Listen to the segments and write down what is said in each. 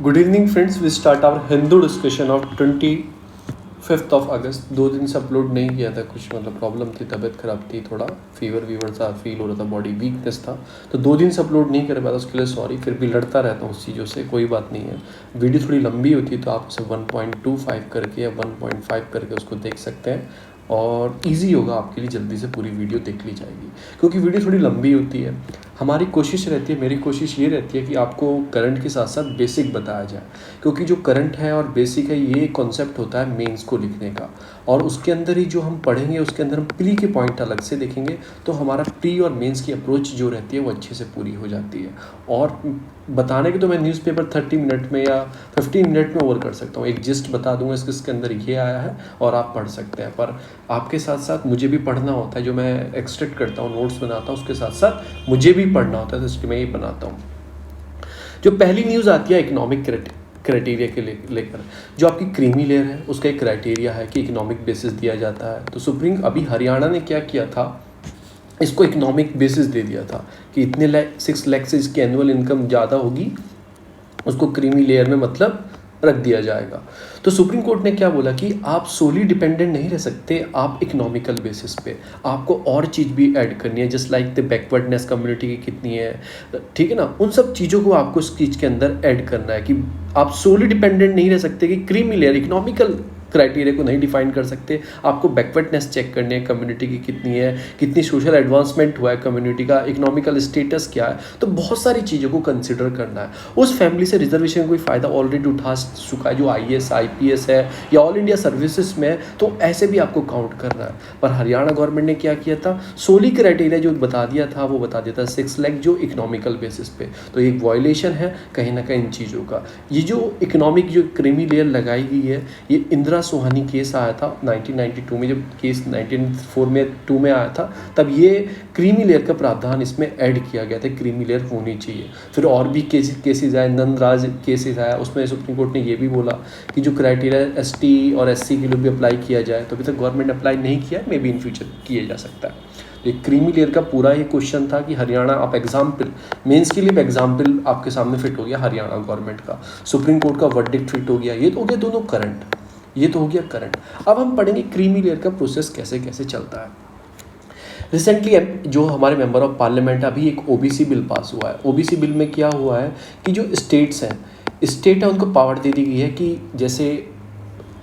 Good evening friends, we start our Hindu discussion of 25 of August. 2 दिन से upload नहीं किया था, कुछ मतलब प्रॉब्लम थी, तबीयत खराब थी, थोड़ा फीवर सा फील हो रहा था, बॉडी वीकनेस था, तो 2 दिन से अपलोड नहीं कर पाया था। उसके लिए सॉरी, फिर भी लड़ता रहता हूँ उस चीज़ों से, कोई बात नहीं है। वीडियो थोड़ी लंबी होती है तो आप उसे 1.25 करके या 1.5 करके उसको देख सकते हैं और इजी होगा आपके लिए, जल्दी से पूरी वीडियो देख ली जाएगी। क्योंकि वीडियो थोड़ी लंबी होती है, हमारी कोशिश रहती है, मेरी कोशिश ये रहती है कि आपको करंट के साथ साथ बेसिक बताया जाए। क्योंकि जो करंट है और बेसिक है, ये कॉन्सेप्ट होता है मेंस को लिखने का, और उसके अंदर ही जो हम पढ़ेंगे उसके अंदर हम प्री के पॉइंट अलग से देखेंगे, तो हमारा प्री और मेंस की अप्रोच जो रहती है वो अच्छे से पूरी हो जाती है। और बताने के तो मैं न्यूज़पेपर 30 मिनट में या 15 मिनट में ओवर कर सकता हूँ, एक जिस्ट बता दूंगा इसके अंदर ये आया है और आप पढ़ सकते हैं। पर आपके साथ साथ मुझे भी पढ़ना होता है, जो मैं एक्सट्रैक्ट करता हूँ, नोट्स बनाता हूँ, उसके साथ साथ मुझे भी पढ़ना होता है, तो इसलिए मैं ये बनाता हूँ। जो पहली न्यूज़ आती है इकोनॉमिक क्राइटेरिया के लेकर, जो आपकी क्रीमी लेयर है उसका एक क्राइटेरिया है कि इकोनॉमिक बेसिस दिया जाता है। तो सुप्रीम अभी हरियाणा ने क्या किया था, इसको इकोनॉमिक बेसिस दे दिया था कि इतने 6 लाख से इसकी एनुअल इनकम ज़्यादा होगी, उसको क्रीमी लेयर में मतलब रख दिया जाएगा। तो सुप्रीम कोर्ट ने क्या बोला कि आप सोली डिपेंडेंट नहीं रह सकते, आप इकोनॉमिकल बेसिस पे आपको और चीज़ भी ऐड करनी है, just like the backwardness community की कितनी है, ठीक है ना, उन सब चीज़ों को आपको इस चीज़ के अंदर ऐड करना है कि आप सोली डिपेंडेंट नहीं रह सकते कि क्रीमी लेयर इकोनॉमिकल क्राइटेरिया को नहीं डिफाइन कर सकते, आपको बैकवर्डनेस चेक करनी है, कम्युनिटी की कितनी है, कितनी सोशल एडवांसमेंट हुआ है कम्युनिटी का, इकोनॉमिकल स्टेटस क्या है, तो बहुत सारी चीज़ों को कंसिडर करना है। उस फैमिली से रिजर्वेशन का कोई फ़ायदा ऑलरेडी उठा चुका है, जो IAS IPS है या ऑल इंडिया सर्विसेज में है, तो ऐसे भी आपको काउंट करना है। पर हरियाणा गवर्नमेंट ने क्या किया था, सोली क्राइटेरिया जो बता दिया था वो बता दिया था 6 लाख जो इकोनॉमिकल बेसिस पे, तो एक वायलेशन है कहीं ना कहीं इन चीज़ों का। ये जो इकोनॉमिक जो क्रीमी लेयर लगाई गई है, ये इंदिरा सुहानी केस आया था 1992 में, जब केस 1992 में आया था, तब ये क्रीमी लेयर का प्रावधान इसमें ऐड किया गया था, क्रीमी लेयर होनी चाहिए। फिर और भी केसेस आए, नंदराज केसेस आया, उसमें सुप्रीम कोर्ट ने ये भी बोला कि जो क्राइटेरिया ST और SC के लिए भी अप्लाई किया जाए, तो अभी तक गवर्नमेंट ने अप्लाई नहीं किया, मे बी इन फ्यूचर किया जा सकता है। तो एक क्रीमी लेयर का पूरा ये क्वेश्चन था कि हरियाणा, आप एग्जाम्पल मेंस के लिए एग्जाम्पल आपके सामने फिट हो गया हरियाणा गवर्नमेंट का, सुप्रीम कोर्ट का वर्डिक्ट फिट हो गया, ये तो हो गया दोनों करंट, ये तो हो गया करंट। अब हम पढ़ेंगे क्रीमी लेयर का प्रोसेस कैसे कैसे चलता है। रिसेंटली जो हमारे मेंबर ऑफ पार्लियामेंट, अभी एक OBC बिल पास हुआ है। OBC बिल में क्या हुआ है कि जो स्टेट्स हैं, स्टेट है, उनको पावर दे दी गई है कि जैसे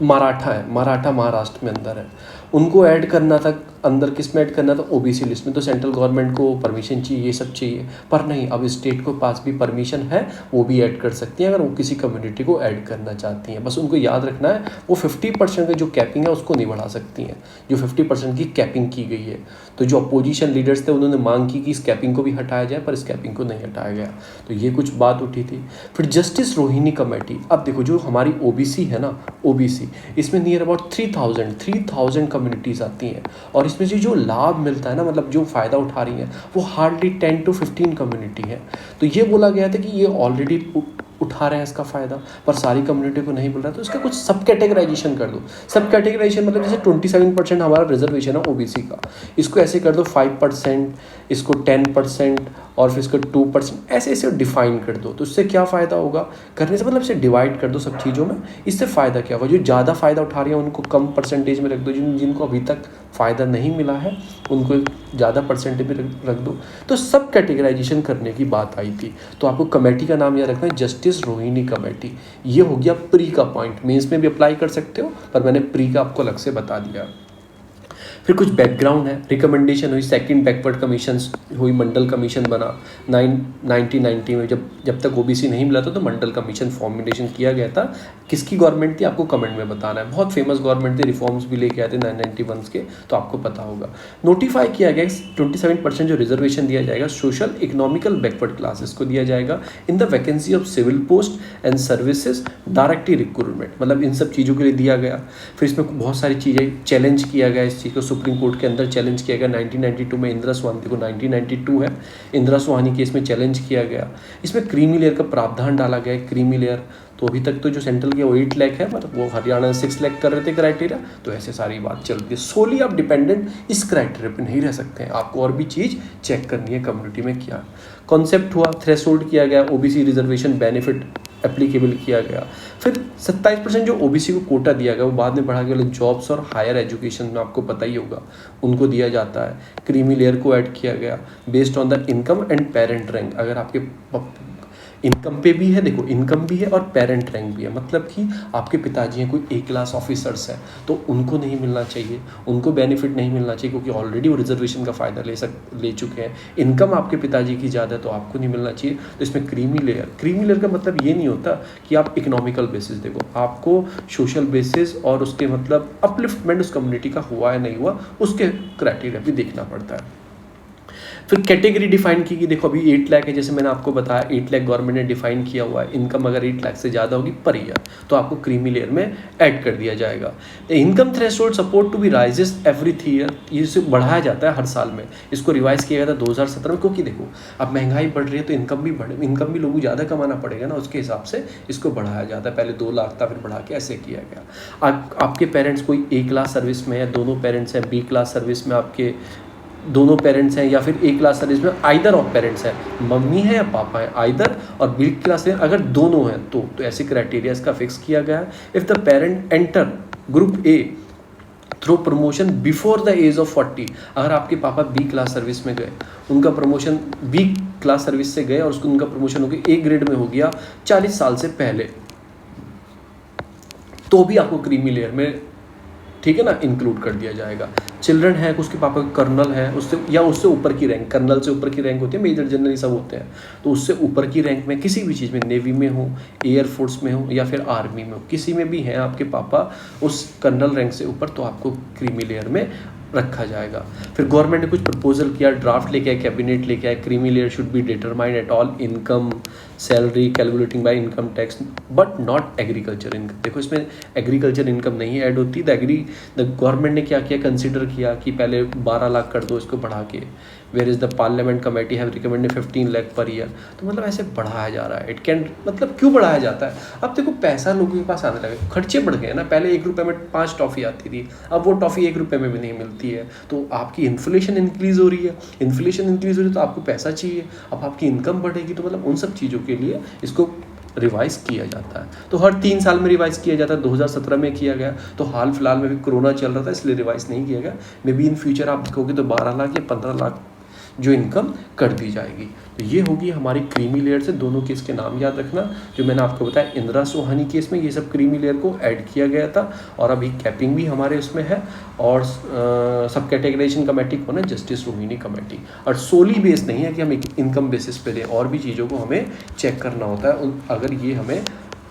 मराठा है, मराठा महाराष्ट्र में अंदर है, उनको ऐड करना था, अंदर किस में ऐड करना था, OBC लिस्ट में, तो सेंट्रल गवर्नमेंट को परमिशन चाहिए, ये सब चाहिए। पर नहीं, अब स्टेट को पास भी परमिशन है, वो भी ऐड कर सकती हैं अगर वो किसी कम्युनिटी को ऐड करना चाहती हैं। बस उनको याद रखना है वो 50% का जो कैपिंग है उसको नहीं बढ़ा सकती हैं, जो 50% की कैपिंग की गई है। तो जो अपोजिशन लीडर्स थे उन्होंने मांग की कि इस कैपिंग को भी हटाया जाए, पर इस कैपिंग को नहीं हटाया गया, तो ये कुछ बात उठी थी। फिर जस्टिस रोहिणी कमेटी, अब देखो जो हमारी OBC है ना, OBC, इसमें नियर अबाउट 3000 कम्युनिटीज़ आती हैं, और इसमें से जो लाभ मिलता है ना, मतलब जो फ़ायदा उठा रही हैं, वो हार्डली 10 to 15 कम्युनिटी है। तो ये बोला गया था कि ये ऑलरेडी उठा रहे हैं इसका फ़ायदा, पर सारी कम्युनिटी को नहीं मिल रहा, तो इसका कुछ सब कैटेगराइजेशन कर दो। सब कैटेगराइजेशन मतलब जैसे 27% हमारा रिजर्वेशन है OBC का, इसको ऐसे कर दो 5%, इसको 10%, और फिर इसको 2%, ऐसे ऐसे डिफाइन कर दो। तो इससे क्या फ़ायदा होगा करने से, मतलब इसे डिवाइड कर दो सब चीज़ों में, इससे फ़ायदा क्या होगा, जो ज़्यादा फ़ायदा उठा रही है उनको कम परसेंटेज में रख दो, जिनको अभी तक फ़ायदा नहीं मिला है उनको ज़्यादा परसेंटेज में रख दो। तो सब कैटेगराइजेशन करने की बात आई थी। तो आपको कमेटी का नाम याद रखना है, जस्टिस रोहिणी कमेटी। ये हो गया प्री का पॉइंट, मेंस में भी अप्लाई कर सकते हो, पर मैंने प्री का आपको अलग से बता दिया। फिर कुछ बैकग्राउंड है, रिकमेंडेशन हुई, सेकंड बैकवर्ड कमीशन हुई, मंडल कमीशन बना 1990 में, जब तक OBC नहीं मिला था, तो मंडल कमीशन फॉर्मुलेशन किया गया था। किसकी गवर्नमेंट थी आपको कमेंट में बताना है, बहुत फेमस गवर्नमेंट थी, रिफॉर्म्स भी लेके आए थे 991 के, तो आपको पता होगा। नोटिफाई किया गया 27% जो रिजर्वेशन दिया जाएगा सोशल इकोनॉमिकल बैकवर्ड क्लासेस को दिया जाएगा in the vacancy of civil post and services directly recruitment, मतलब इन सब चीज़ों के लिए दिया गया। फिर इसमें बहुत सारी चीज़ें चैलेंज किया गया, इस चीज़ को सुप्रीम कोर्ट के अंदर चैलेंज किया गया 1992 में, इंदिरा सुहानी को 1992 है, इंदिरा सुहानी केस में चैलेंज किया गया। इसमें क्रीमी लेयर का प्रावधान डाला गया है, क्रीमी लेयर, तो अभी तक तो जो सेंट्रल के 8 लाख है, मतलब वो हरियाणा 6 लाख कर रहे थे क्राइटेरिया, तो ऐसे सारी बात चलती है। सोली आप डिपेंडेंट इस क्राइटेरिया पे नहीं रह सकते हैं, आपको और भी चीज़ चेक करनी है कम्युनिटी में क्या। कॉन्सेप्ट हुआ, थ्रेशोल्ड किया गया, ओबीसी रिजर्वेशन बेनिफिट एप्लीकेबल किया गया। फिर 27% जो ओबीसी को कोटा दिया गया वो बाद में बढ़ा के जॉब्स और हायर एजुकेशन में आपको पता ही होगा उनको दिया जाता है। क्रीमी लेयर को ऐड किया गया based on the income and parent rank. अगर आपके इनकम पे भी है, देखो इनकम भी है और पेरेंट रैंक भी है, मतलब कि आपके पिताजी हैं कोई ए क्लास ऑफिसर्स हैं तो उनको नहीं मिलना चाहिए, उनको बेनिफिट नहीं मिलना चाहिए क्योंकि ऑलरेडी वो रिजर्वेशन का फ़ायदा ले चुके हैं। इनकम आपके पिताजी की ज़्यादा है तो आपको नहीं मिलना चाहिए। तो इसमें क्रीमी लेयर का मतलब ये नहीं होता कि आप इकोनॉमिकल बेसिस देखो, आपको सोशल बेसिस और उसके मतलब अपलिफ्टमेंट उस कम्युनिटी का हुआ है नहीं हुआ उसके क्राइटेरिया भी देखना पड़ता है। फिर कैटेगरी डिफाइन की, देखो अभी 8 लाख है, जैसे मैंने आपको बताया 8 लाख गवर्नमेंट ने डिफाइन किया हुआ है। इनकम अगर 8 लाख से ज़्यादा होगी पर ईयर तो आपको क्रीमी लेयर में ऐड कर दिया जाएगा। Income threshold support to be raises every 3 year, इसे बढ़ाया जाता है हर साल में। इसको रिवाइज किया गया था 2017 में, क्योंकि देखो अब महंगाई बढ़ रही है तो इनकम भी लोगों को ज़्यादा कमाना पड़ेगा ना, उसके हिसाब से इसको बढ़ाया जाता है। पहले 2 लाख था, फिर बढ़ा के ऐसे किया गया। आपके पेरेंट्स कोई ए क्लास सर्विस में है, दोनों पेरेंट्स हैं बी क्लास सर्विस में, आपके दोनों पेरेंट्स हैं, या फिर ए क्लास सर्विस में आइदर ऑफ पेरेंट्स हैं, मम्मी है या पापा है आइदर, और बी क्लास में अगर दोनों हैं तो ऐसे क्राइटेरिया इसका फिक्स किया गया है। If the parent enter group A through promotion before the age of 40, अगर आपके पापा बी क्लास सर्विस में गए, उनका प्रमोशन बी क्लास सर्विस से गए और उसको उनका प्रमोशन हो गया ए ग्रेड में हो गया 40 साल से पहले, तो भी आपको क्रीमी लेयर में, ठीक है ना, इंक्लूड कर दिया जाएगा। चिल्ड्रन है, उसके पापा कर्नल है, उससे या उससे ऊपर की रैंक, कर्नल से ऊपर की रैंक होती है, मेजर जनरल सब होते हैं, तो उससे ऊपर की रैंक में किसी भी चीज़ में, नेवी में हो, एयरफोर्स में हो या फिर आर्मी में हो, किसी में भी हैं आपके पापा उस कर्नल रैंक से ऊपर, तो आपको क्रीमी लेयर में रखा जाएगा। फिर गवर्नमेंट ने कुछ प्रपोजल किया, ड्राफ्ट लेके आए, कैबिनेट लेके आए, creamy layer should be determined at all income salary calculating by income tax but not agriculture income. देखो इसमें एग्रीकल्चर इनकम नहीं ऐड होती। द गवर्नमेंट ने क्या किया, कंसिडर किया कि पहले 12 लाख कर दो इसको बढ़ा के, where is the parliament committee have recommended 15 lakh per year. तो मतलब ऐसे बढ़ाया जा रहा है। इट कैन, मतलब क्यों बढ़ाया जाता है, अब देखो पैसा लोगों के पास आने लगे, खर्चे बढ़ गए ना। पहले 1 रुपये में 5 टॉफ़ी आती थी, अब वो टॉफ़ी 1 रुपये में भी नहीं मिलती है, तो आपकी इन्फ्लेशन इंक्रीज़ हो रही है, तो आपको पैसा चाहिए, अब आपकी इनकम बढ़ेगी, तो मतलब उन सब चीज़ों के लिए इसको रिवाइज किया जाता है। तो हर 3 साल में रिवाइज किया जाता है। 2017 में किया गया, तो हाल फिलहाल में भी कोरोना चल रहा था इसलिए रिवाइज नहीं किया गया। मे बी इन फ्यूचर आप देखोगे तो 12 लाख या 15 लाख जो इनकम कर दी जाएगी। तो ये होगी हमारी क्रीमी लेयर से। दोनों केस के नाम याद रखना जो मैंने आपको बताया। इंदिरा सोहानी केस में ये सब क्रीमी लेयर को ऐड किया गया था और अभी कैपिंग भी हमारे उसमें है। और सब कैटेगराइजेशन कमेटी कौन है, जस्टिस रोहिणी कमेटी। और सोली बेस नहीं है कि हम इनकम बेसिस पे दें, और भी चीज़ों को हमें चेक करना होता है अगर ये हमें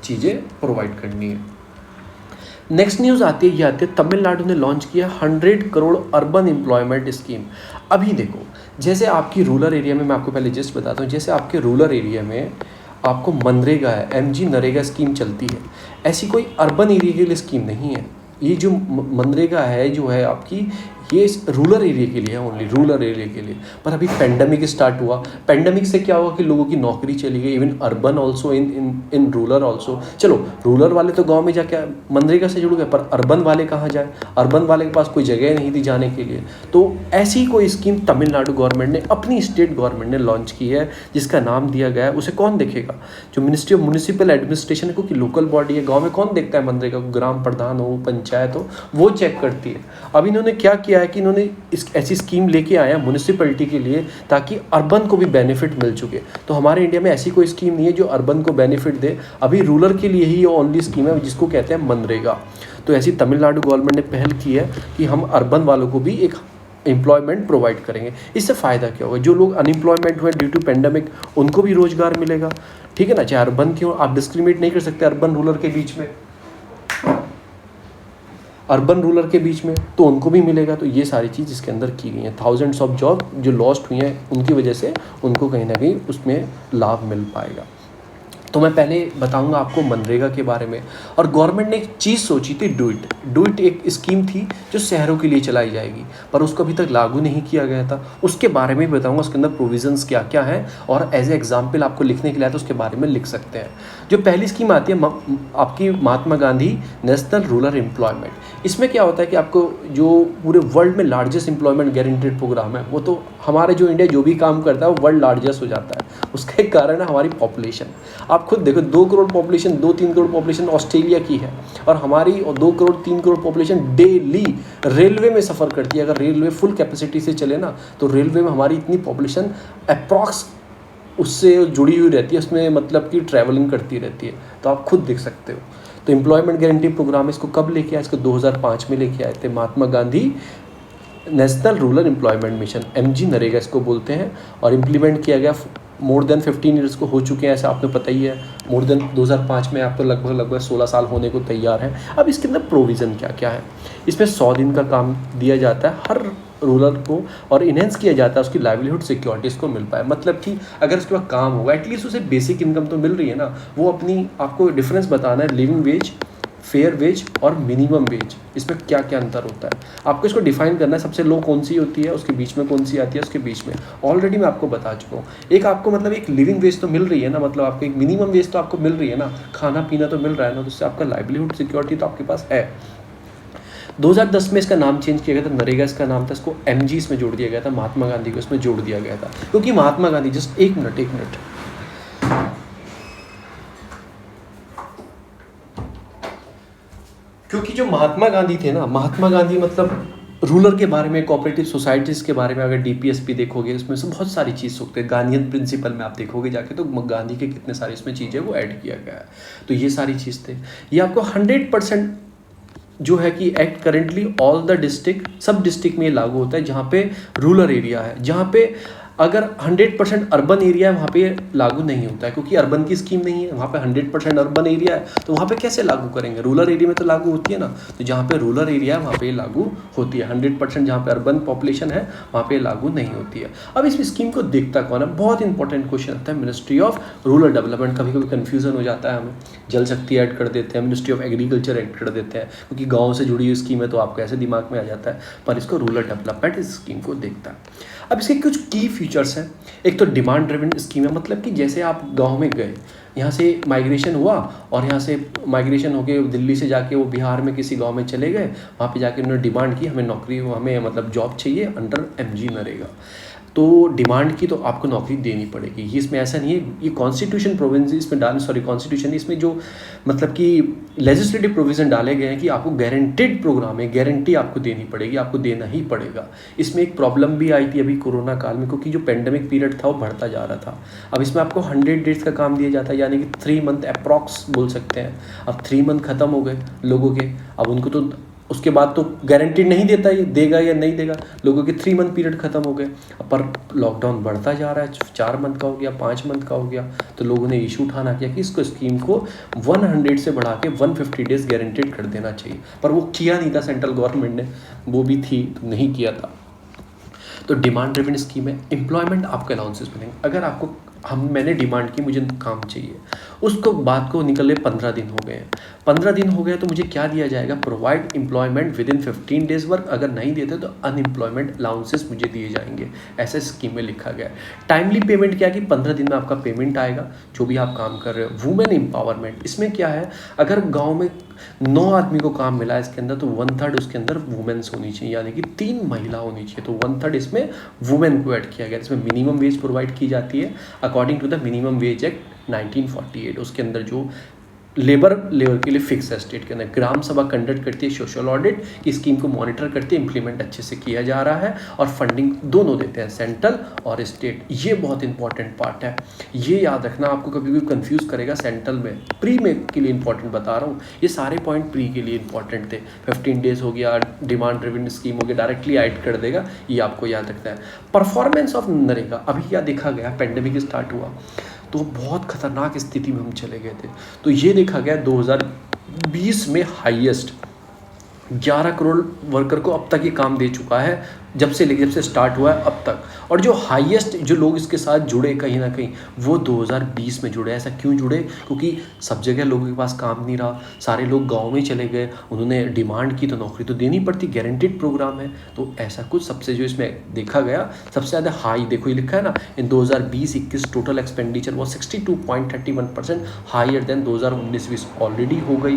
चीज़ें प्रोवाइड करनी है। नेक्स्ट न्यूज़ आती है, ये आती है तमिलनाडु ने लॉन्च किया 100 करोड़ अर्बन एम्प्लॉयमेंट स्कीम। अभी देखो जैसे आपकी रूरल एरिया में, मैं आपको पहले जस्ट बताता हूँ, जैसे आपके रूरल एरिया में आपको मनरेगा है, MG नरेगा स्कीम चलती है, ऐसी कोई अर्बन एरिया के लिए स्कीम नहीं है। ये जो मनरेगा है जो है आपकी, ये रूरल एरिया के लिए है, ओनली रूरल एरिया के लिए। पर अभी पेंडेमिक स्टार्ट हुआ, पेंडेमिक से क्या हुआ कि लोगों की नौकरी चली गई, even urban also in rural also. चलो रूरल वाले तो गांव में जाके मनरेगा से जुड़ गए, पर अर्बन वाले कहाँ जाए, अर्बन वाले के पास कोई जगह नहीं थी जाने के लिए। तो ऐसी कोई स्कीम तमिलनाडु गवर्नमेंट ने, अपनी स्टेट गवर्नमेंट ने लॉन्च की है, जिसका नाम दिया गया है, उसे कौन देखेगा, जो मिनिस्ट्री ऑफ म्यूनिसिपल एडमिनिस्ट्रेशन है, क्योंकि लोकल बॉडी है, गाँव में कौन देखता है मनरेगा को, ग्राम प्रधान हो, पंचायत हो, वो चेक करती है। अब इन्होंने क्या किया है कि इन्होंने ऐसी स्कीम लेके आया म्युनिसिपैलिटी के लिए ताकि अर्बन को भी बेनिफिट मिल चुके। तो हमारे इंडिया में ऐसी कोई स्कीम नहीं है जो अर्बन को बेनिफिट दे। अभी रूरल के लिए ही ये ओनली स्कीम है जिसको कहते हैं मनरेगा। तो ऐसी तमिलनाडु गवर्नमेंट ने पहल की है कि हम अर्बन वालों को भी एक एम्प्लॉयमेंट प्रोवाइड करेंगे। इससे फ़ायदा क्या होगा, जो लोग अनएम्प्लॉयमेंट हुए ड्यू टू पेंडेमिक उनको भी रोजगार मिलेगा, ठीक है ना। चाहे अर्बन क्यों, आप डिस्क्रिमिनेट नहीं कर सकते अर्बन रूरल के बीच में, अर्बन रूरल के बीच में, तो उनको भी मिलेगा। तो ये सारी चीज़ इसके अंदर की गई हैं। थाउजेंड्स ऑफ जॉब जो लॉस्ट हुई हैं उनकी वजह से उनको कहीं ना कहीं उसमें लाभ मिल पाएगा। तो मैं पहले बताऊंगा आपको मनरेगा के बारे में। और गवर्नमेंट ने एक चीज़ सोची थी, डू इट एक स्कीम थी जो शहरों के लिए चलाई जाएगी, पर उसको अभी तक लागू नहीं किया गया था। उसके बारे में बताऊंगा, उसके अंदर प्रोविजंस क्या क्या हैं, और एज ए एग्जाम्पल आपको लिखने के लिए तो उसके बारे में लिख सकते हैं। जो पहली स्कीम आती है आपकी महात्मा गांधी नेशनल रूरल एम्प्लॉयमेंट। इसमें क्या होता है कि आपको जो पूरे वर्ल्ड में लार्जेस्ट एम्प्लॉयमेंट गारंटेड प्रोग्राम है वो तो हमारे जो इंडिया जो भी काम करता है वो वर्ल्ड लार्जेस्ट हो जाता है। उसका एक कारण है हमारी पॉपुलेशन। आप खुद देखो 2 crore population, 2-3 crore population Australia की है, और हमारी 2 crore 3 crore population daily railway में सफ़र करती है। अगर रेलवे फुल कैपेसिटी से चले ना तो रेलवे में हमारी इतनी पॉपुलेशन अप्रॉक्स उससे जुड़ी हुई रहती है, उसमें मतलब कि ट्रैवलिंग करती रहती है। तो आप खुद देख सकते हो। तो एम्प्लॉयमेंट गारंटी प्रोग्राम इसको कब लेके आए? इसको 2005 में लेके आए थे Mahatma Gandhi national rural employment mission, MG NREGA इसको बोलते हैं, और इम्प्लीमेंट किया गया मोर देन 15 ईयर्स को हो चुके हैं, ऐसा आपको पता ही है। मोर देन 2005 में आप तो लगभग 16 साल होने को तैयार हैं। अब इसके अंदर प्रोविज़न क्या क्या है? इसमें 100 दिन का काम दिया जाता है हर रूरल को, और इन्हेंस किया जाता है उसकी लाइवलीहुड सिक्योरिटी इसको मिल पाए। मतलब कि अगर उसके पास काम होगा, एटलीस्ट उसे बेसिक इनकम तो मिल रही है ना। वो अपनी आपको डिफरेंस बताना है लिविंग वेज, फेयर वेज और मिनिमम वेज, इसमें क्या क्या अंतर होता है आपको इसको डिफाइन करना है। सबसे लो कौन सी होती है, उसके बीच में कौन सी आती है, उसके बीच में ऑलरेडी मैं आपको बता चुका हूँ। एक आपको मतलब एक लिविंग वेज तो मिल रही है ना, मतलब आपको एक मिनिमम वेज तो आपको मिल रही है ना, खाना पीना तो मिल रहा है ना, तो उससे आपका लाइवलीहुड सिक्योरिटी तो आपके पास है। 2010 में इसका नाम चेंज किया गया था, नरेगा इसका नाम था, इसको MG इसमें जोड़ दिया गया था, महात्मा गांधी को इसमें जोड़ दिया गया था। क्योंकि महात्मा गांधी, जस्ट एक मिनट, क्योंकि जो महात्मा गांधी थे ना, महात्मा गांधी मतलब रूलर के बारे में, कोऑपरेटिव सोसाइटीज़ के बारे में अगर DPSP देखोगे इसमें से बहुत सारी चीज़ सकते हैं। गांधीयन प्रिंसिपल में आप देखोगे जाके तो गांधी के कितने सारे इसमें चीज़ें वो ऐड किया गया है। तो ये सारी चीज़ थे। ये आपको 100% जो है कि act currently all the district, सब डिस्ट्रिक्ट में ये लागू होता है जहाँ पे रूरल एरिया है। जहाँ पे अगर 100% अर्बन एरिया है वहाँ पे लागू नहीं होता है, क्योंकि अर्बन की स्कीम नहीं है। वहाँ पे 100% अर्बन एरिया है तो वहाँ पे कैसे लागू करेंगे? रूरल एरिया में तो लागू होती है ना। तो जहाँ पे रूरल एरिया है वहाँ पे लागू होती है। 100% जहाँ पे अर्बन पॉपुलेशन है वहाँ पे लागू नहीं होती है। अब इस स्कीम को देखता कौन है? बहुत इंपॉर्टेंट क्वेश्चन आता है। मिनिस्ट्री ऑफ रूरल डेवलपमेंट, कभी कभी कन्फ्यूजन हो जाता है हमें, जल शक्ति ऐड कर देते हैं, मिनिस्ट्री ऑफ एग्रीकल्चर ऐड कर देते हैं, क्योंकि गाँव से जुड़ी हुई स्कीम है तो आपको ऐसे दिमाग में आ जाता है। पर इसको रूरल डेवलपमेंट इस स्कीम को देखता है। अब इसके कुछ की फीचर्स हैं। एक तो डिमांड ड्रिवन स्कीम है, मतलब कि जैसे आप गांव में गए, यहाँ से माइग्रेशन हुआ और यहाँ से माइग्रेशन होके दिल्ली से जाके वो बिहार में किसी गांव में चले गए, वहाँ पे जाके उन्होंने डिमांड की हमें नौकरी, हमें मतलब जॉब चाहिए अंडर MG नरेगा। तो डिमांड की तो आपको नौकरी देनी पड़ेगी। ये इसमें ऐसा नहीं है, ये कॉन्स्टिट्यूशन प्रोविजन इसमें कॉन्स्टिट्यूशन इसमें जो मतलब कि लेजिस्लेटिव प्रोविज़न डाले गए हैं कि आपको गारंटेड प्रोग्राम है, गारंटी आपको देनी पड़ेगी, आपको देना ही पड़ेगा। इसमें एक प्रॉब्लम भी आई थी अभी कोरोना काल में, क्योंकि जो पेंडेमिक पीरियड था वो बढ़ता जा रहा था। अब इसमें आपको 100 डेज का काम दिया जाता है, यानी कि 3 मंथ अप्रॉक्स बोल सकते हैं। अब 3 मंथ ख़त्म हो गए लोगों के, अब उनको तो उसके बाद तो गारंटी नहीं देता, ये देगा या नहीं देगा। लोगों के 3 मंथ पीरियड खत्म हो गए, पर लॉकडाउन बढ़ता जा रहा है, 4 मंथ का हो गया, 5 मंथ का हो गया, तो लोगों ने इशू उठाना किया कि इसको स्कीम को 100 से बढ़ा के 150 डेज गारंटेड कर देना चाहिए। पर वो किया नहीं था सेंट्रल गवर्नमेंट ने, वो भी थी तो नहीं किया था। तो डिमांड ड्रिवन स्कीम है। एम्प्लॉयमेंट आपको अलाउंसेस मिलेंगे। अगर आपको मैंने डिमांड की, मुझे काम चाहिए, उसको बात को निकले 15 दिन हो गए हैं, 15 दिन हो गए तो मुझे क्या दिया जाएगा? Provide employment with in 15 days work. अगर नहीं देते तो अनएम्प्लॉयमेंट अलाउंसेस मुझे दिए जाएंगे, ऐसे स्कीम में लिखा गया है। टाइमली पेमेंट क्या कि 15 दिन में आपका पेमेंट आएगा जो भी आप काम कर रहे हो। वुमेन एम्पावरमेंट, इसमें क्या है, अगर गाँव में 9 आदमी को काम मिला है इसके अंदर, तो 1/3 उसके अंदर वुमेन्स होनी चाहिए, यानी कि 3 महिला होनी चाहिए। तो 1/3 इसमें वुमेन को ऐड किया गया। इसमें मिनिमम वेज प्रोवाइड की जाती है according to the minimum wage act 1948। उसके अंदर जो लेबर के लिए फिक्स है स्टेट के अंदर। ग्राम सभा कंडक्ट करती है सोशल ऑडिट की, स्कीम को मॉनिटर करती है, इंप्लीमेंट अच्छे से किया जा रहा है, और फंडिंग दोनों देते हैं, सेंट्रल और स्टेट। ये बहुत इंपॉर्टेंट पार्ट है, ये याद रखना। आपको कभी भी कंफ्यूज करेगा सेंट्रल में, प्री में के लिए इंपॉर्टेंट बता रहा हूँ। ये सारे पॉइंट प्री के लिए इंपॉर्टेंट थे। 15 डेज हो गया, डिमांड ड्रिवन स्कीम हो गया, डायरेक्टली ऐड कर देगा, ये आपको याद रखना है। परफॉर्मेंस ऑफ नरेगा, अभी क्या देखा गया, पेंडेमिक स्टार्ट हुआ तो बहुत खतरनाक स्थिति में हम चले गए थे। तो ये देखा गया 2020 में हाईएस्ट 11 करोड़ वर्कर को अब तक ये काम दे चुका है, जब से स्टार्ट हुआ है अब तक। और जो हाईएस्ट जो लोग इसके साथ जुड़े कहीं ना कहीं वो 2020 में जुड़े। ऐसा क्यों जुड़े? क्योंकि सब जगह लोगों के पास काम नहीं रहा, सारे लोग गांव में चले गए, उन्होंने डिमांड की तो नौकरी तो देनी पड़ती, गारंटेड प्रोग्राम है। तो ऐसा कुछ सबसे जो इसमें देखा गया सबसे ज़्यादा हाई, देखो ये लिखा है ना, इन 2020-21 टोटल एक्सपेंडिचर वो 62.31% हायर देन 2019-20 ऑलरेडी हो गई,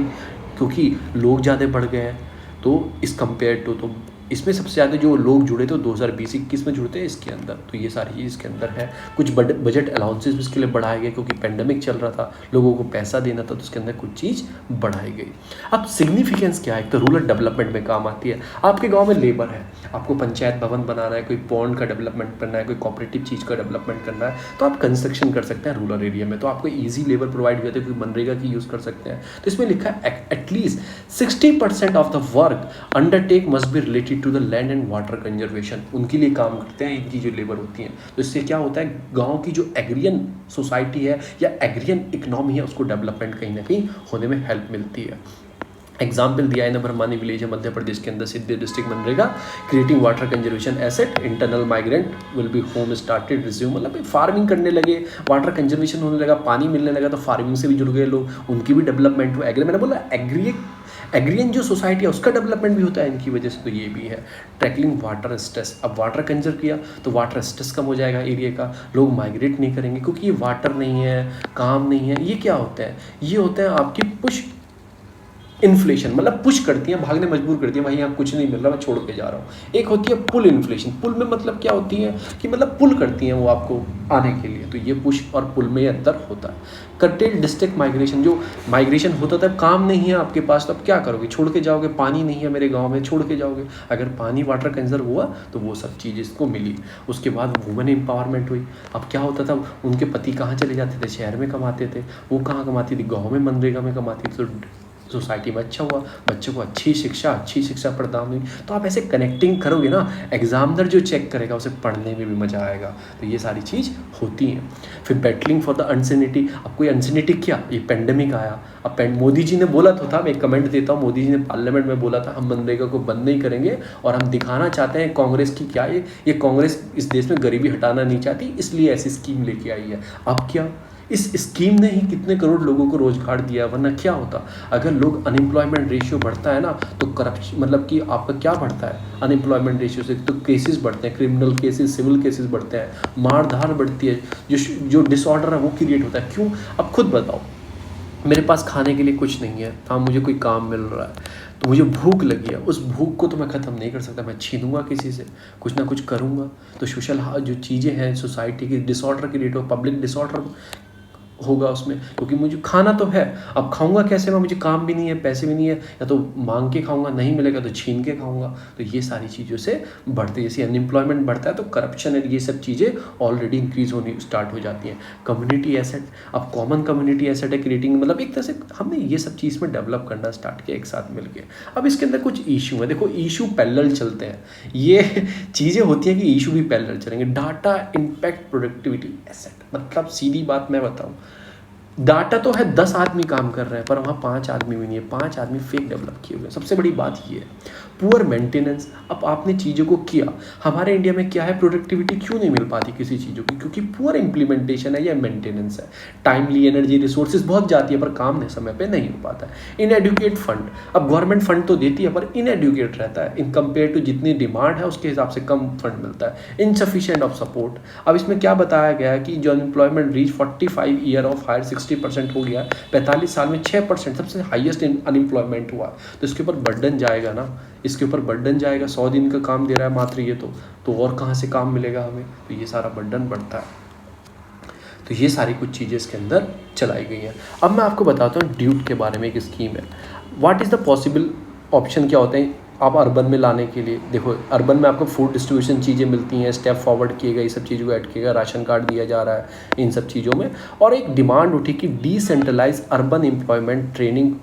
क्योंकि लोग ज़्यादा बढ़ गए हैं। तो इस कंपेयर टू तो इसमें सबसे ज़्यादा जो लोग जुड़े थे वो 2020-21 में जुड़े थे इसके अंदर, तो ये सारी चीज़ इसके अंदर है। कुछ बजट अलाउंसेस भी इसके लिए बढ़ाए गए क्योंकि पेंडेमिक चल रहा था, लोगों को पैसा देना था, तो उसके अंदर कुछ चीज़ बढ़ाई गई। अब सिग्निफिकेंस क्या है, एक तो रूरल डेवलपमेंट में काम आती है। आपके गाँव में लेबर है, आपको पंचायत भवन बनाना है, कोई पॉन्ड का डेवलपमेंट करना है, कोई कोऑपरेटिव चीज़ का डेवलपमेंट करना है, तो आप कंस्ट्रक्शन कर सकते हैं रूरल एरिया में, तो आपको ईजी लेबर प्रोवाइड करते हैं, कोई मनरेगा की यूज़ कर सकते हैं। तो इसमें लिखा है at least 60% of the work undertake must be related to the land and water conservation. उनके लिए काम करते हैं इनकी जो लेबर होती हैं। तो इससे क्या होता है, गांव की जो एग्रियन सोसाइटी है या एग्रियन इकोनॉमी है उसको डेवलपमेंट कहीं ना कहीं होने में हेल्प मिलती है। एग्जाम्पल दिया है, नभरमानी विलेज है मध्य प्रदेश के अंदर, Sidhi district MNREGA, creating water conservation asset, internal migrant will be home started resume, मतलब फार्मिंग करने लगे, वाटर कंजर्वेशन होने लगा, पानी मिलने लगा, तो फार्मिंग से भी जुड़ गए लोग, उनकी भी डेवलपमेंट हुआ। मैंने बोला एग्रियन जो सोसाइटी है उसका डेवलपमेंट भी होता है इनकी वजह से, तो ये भी है। टैकलिंग वाटर स्ट्रेस, अब वाटर कंजर्व किया तो वाटर स्ट्रेस कम हो जाएगा एरिया का, लोग माइग्रेट नहीं करेंगे क्योंकि ये वाटर नहीं है, काम नहीं है। ये क्या होता है, ये होता है आपकी पुश इन्फ्लेशन, मतलब पुश करती हैं, भागने मजबूर करती हैं, भाई यहाँ कुछ नहीं मिल रहा, मैं छोड़ के जा रहा हूँ। एक होती है पुल इन्फ्लेशन, पुल में मतलब क्या होती है कि मतलब पुल करती हैं वो आपको आने के लिए, तो ये पुश और पुल में ये अंतर होता है। कर्टेल डिस्ट्रिक्ट माइग्रेशन, जो माइग्रेशन होता था, काम नहीं है आपके पास तो अब क्या करोगे, छोड़ के जाओगे, पानी नहीं है मेरे गाँव में, छोड़ के जाओगे। अगर पानी वाटर कंजर्व हुआ तो वो सब चीज़ इसको मिली। उसके बाद वुमेन एम्पावरमेंट हुई। अब क्या होता था, उनके पति कहाँ चले जाते थे, शहर में कमाते थे, वो कहाँ कमाती थी, गाँव में मनरेगा में कमाती थी, तो सोसाइटी में अच्छा हुआ, बच्चों को अच्छी शिक्षा प्रदान हुई। तो आप ऐसे कनेक्टिंग करोगे ना, एग्जामिनर जो चेक करेगा उसे पढ़ने में भी मज़ा आएगा। तो ये सारी चीज़ होती हैं। फिर बैटलिंग फॉर द अनसर्टेनिटी, अब कोई अनसर्टेनिटी क्या, ये पेंडेमिक आया। अब मोदी जी ने बोला तो था, मैं एक कमेंट देता हूँ, मोदी जी ने पार्लियामेंट में बोला था हम मनरेगा को बंद नहीं करेंगे और हम दिखाना चाहते हैं कांग्रेस की क्या, ये कांग्रेस इस देश में गरीबी हटाना नहीं चाहती, इसलिए ऐसी स्कीम लेके आई है। अब क्या, इस स्कीम ने ही कितने करोड़ लोगों को रोजगार दिया, वरना क्या होता। अगर लोग अनएम्प्लॉयमेंट रेशियो बढ़ता है ना, तो करप्शन, मतलब कि आपका क्या बढ़ता है अनएम्प्लॉयमेंट रेशियो से, तो केसेस बढ़ते हैं, क्रिमिनल केसेस, सिविल केसेस बढ़ते हैं, मारधार बढ़ती है, जो डिसऑर्डर है वो क्रिएट होता है। क्यों, अब खुद बताओ, मेरे पास खाने के लिए कुछ नहीं है, हाँ मुझे कोई काम मिल रहा है, तो मुझे भूख लगी है, उस भूख को तो मैं ख़त्म नहीं कर सकता, मैं छीनूंगा किसी से, कुछ ना कुछ करूँगा। तो सोशल जो चीज़ें हैं सोसाइटी की डिसऑर्डर क्रिएट हो, पब्लिक डिसऑर्डर होगा उसमें, क्योंकि मुझे खाना तो है, अब खाऊंगा कैसे मैं, मुझे काम भी नहीं है, पैसे भी नहीं है, या तो मांग के खाऊंगा, नहीं मिलेगा तो छीन के खाऊंगा। तो ये सारी चीज़ों से बढ़ते, जैसे अनएम्प्लॉयमेंट बढ़ता है तो करप्शन है, ये सब चीज़ें ऑलरेडी इंक्रीज होनी स्टार्ट हो जाती हैं। कम्युनिटी एसेट, अब कॉमन कम्युनिटी एसेट है क्रिएटिंग, मतलब एक तरह से हमने ये सब चीज़ में डेवलप करना स्टार्ट किया एक साथ मिलकर। अब इसके अंदर कुछ इशू है, देखो इशू पैरेलल चलते हैं, ये चीज़ें होती हैं कि इशू भी पैरेलल चलेंगे। डाटा इम्पैक्ट प्रोडक्टिविटी एसेट, मतलब सीधी बात मैं बताऊं, डाटा तो है 10 आदमी काम कर रहे हैं पर वहाँ 5 आदमी भी नहीं है, 5 आदमी फेक डेवलप किए हुए हैं। सबसे बड़ी बात ये है पुअर मेंटेनेंस। अब आपने चीज़ों को किया, हमारे इंडिया में क्या है, प्रोडक्टिविटी क्यों नहीं मिल पाती किसी चीज़ों की, क्योंकि पुअर इंप्लीमेंटेशन है या मेंटेनेंस है। टाइमली एनर्जी रिसोर्सेज बहुत जाती है पर काम ने समय पे नहीं हो पाता है। इनएडुकेट फंड, अब गवर्नमेंट फंड तो देती है पर इनएडुकेट रहता है, इन कंपेयर टू जितनी डिमांड है उसके हिसाब से कम फंड मिलता है। इनसफिशिएंट ऑफ सपोर्ट, अब इसमें क्या बताया गया है कि जो unemployment reach 45 year of higher 60% हो गया, 45 साल में 6% सबसे हाईएस्ट अनएम्प्लॉयमेंट हुआ। तो इसके ऊपर बर्डन जाएगा ना, इसके ऊपर बर्डन जाएगा। 100 दिन का काम दे रहा है मात्र ये, तो और कहाँ से काम मिलेगा हमें, तो ये सारा बर्डन बढ़ता है। तो ये सारी कुछ चीज़ें इसके अंदर चलाई गई हैं। अब मैं आपको बताता हूँ ड्यूट के बारे में, एक स्कीम है। What is the possible option, क्या होते हैं आप अर्बन में लाने के लिए। देखो अर्बन में आपको फूड डिस्ट्रीब्यूशन चीज़ें मिलती हैं, स्टेप फॉरवर्ड किए गए, सब चीज़ों को ऐड किया गया, राशन कार्ड दिया जा रहा है इन सब चीज़ों में। और एक डिमांड उठी कि decentralise urban employment training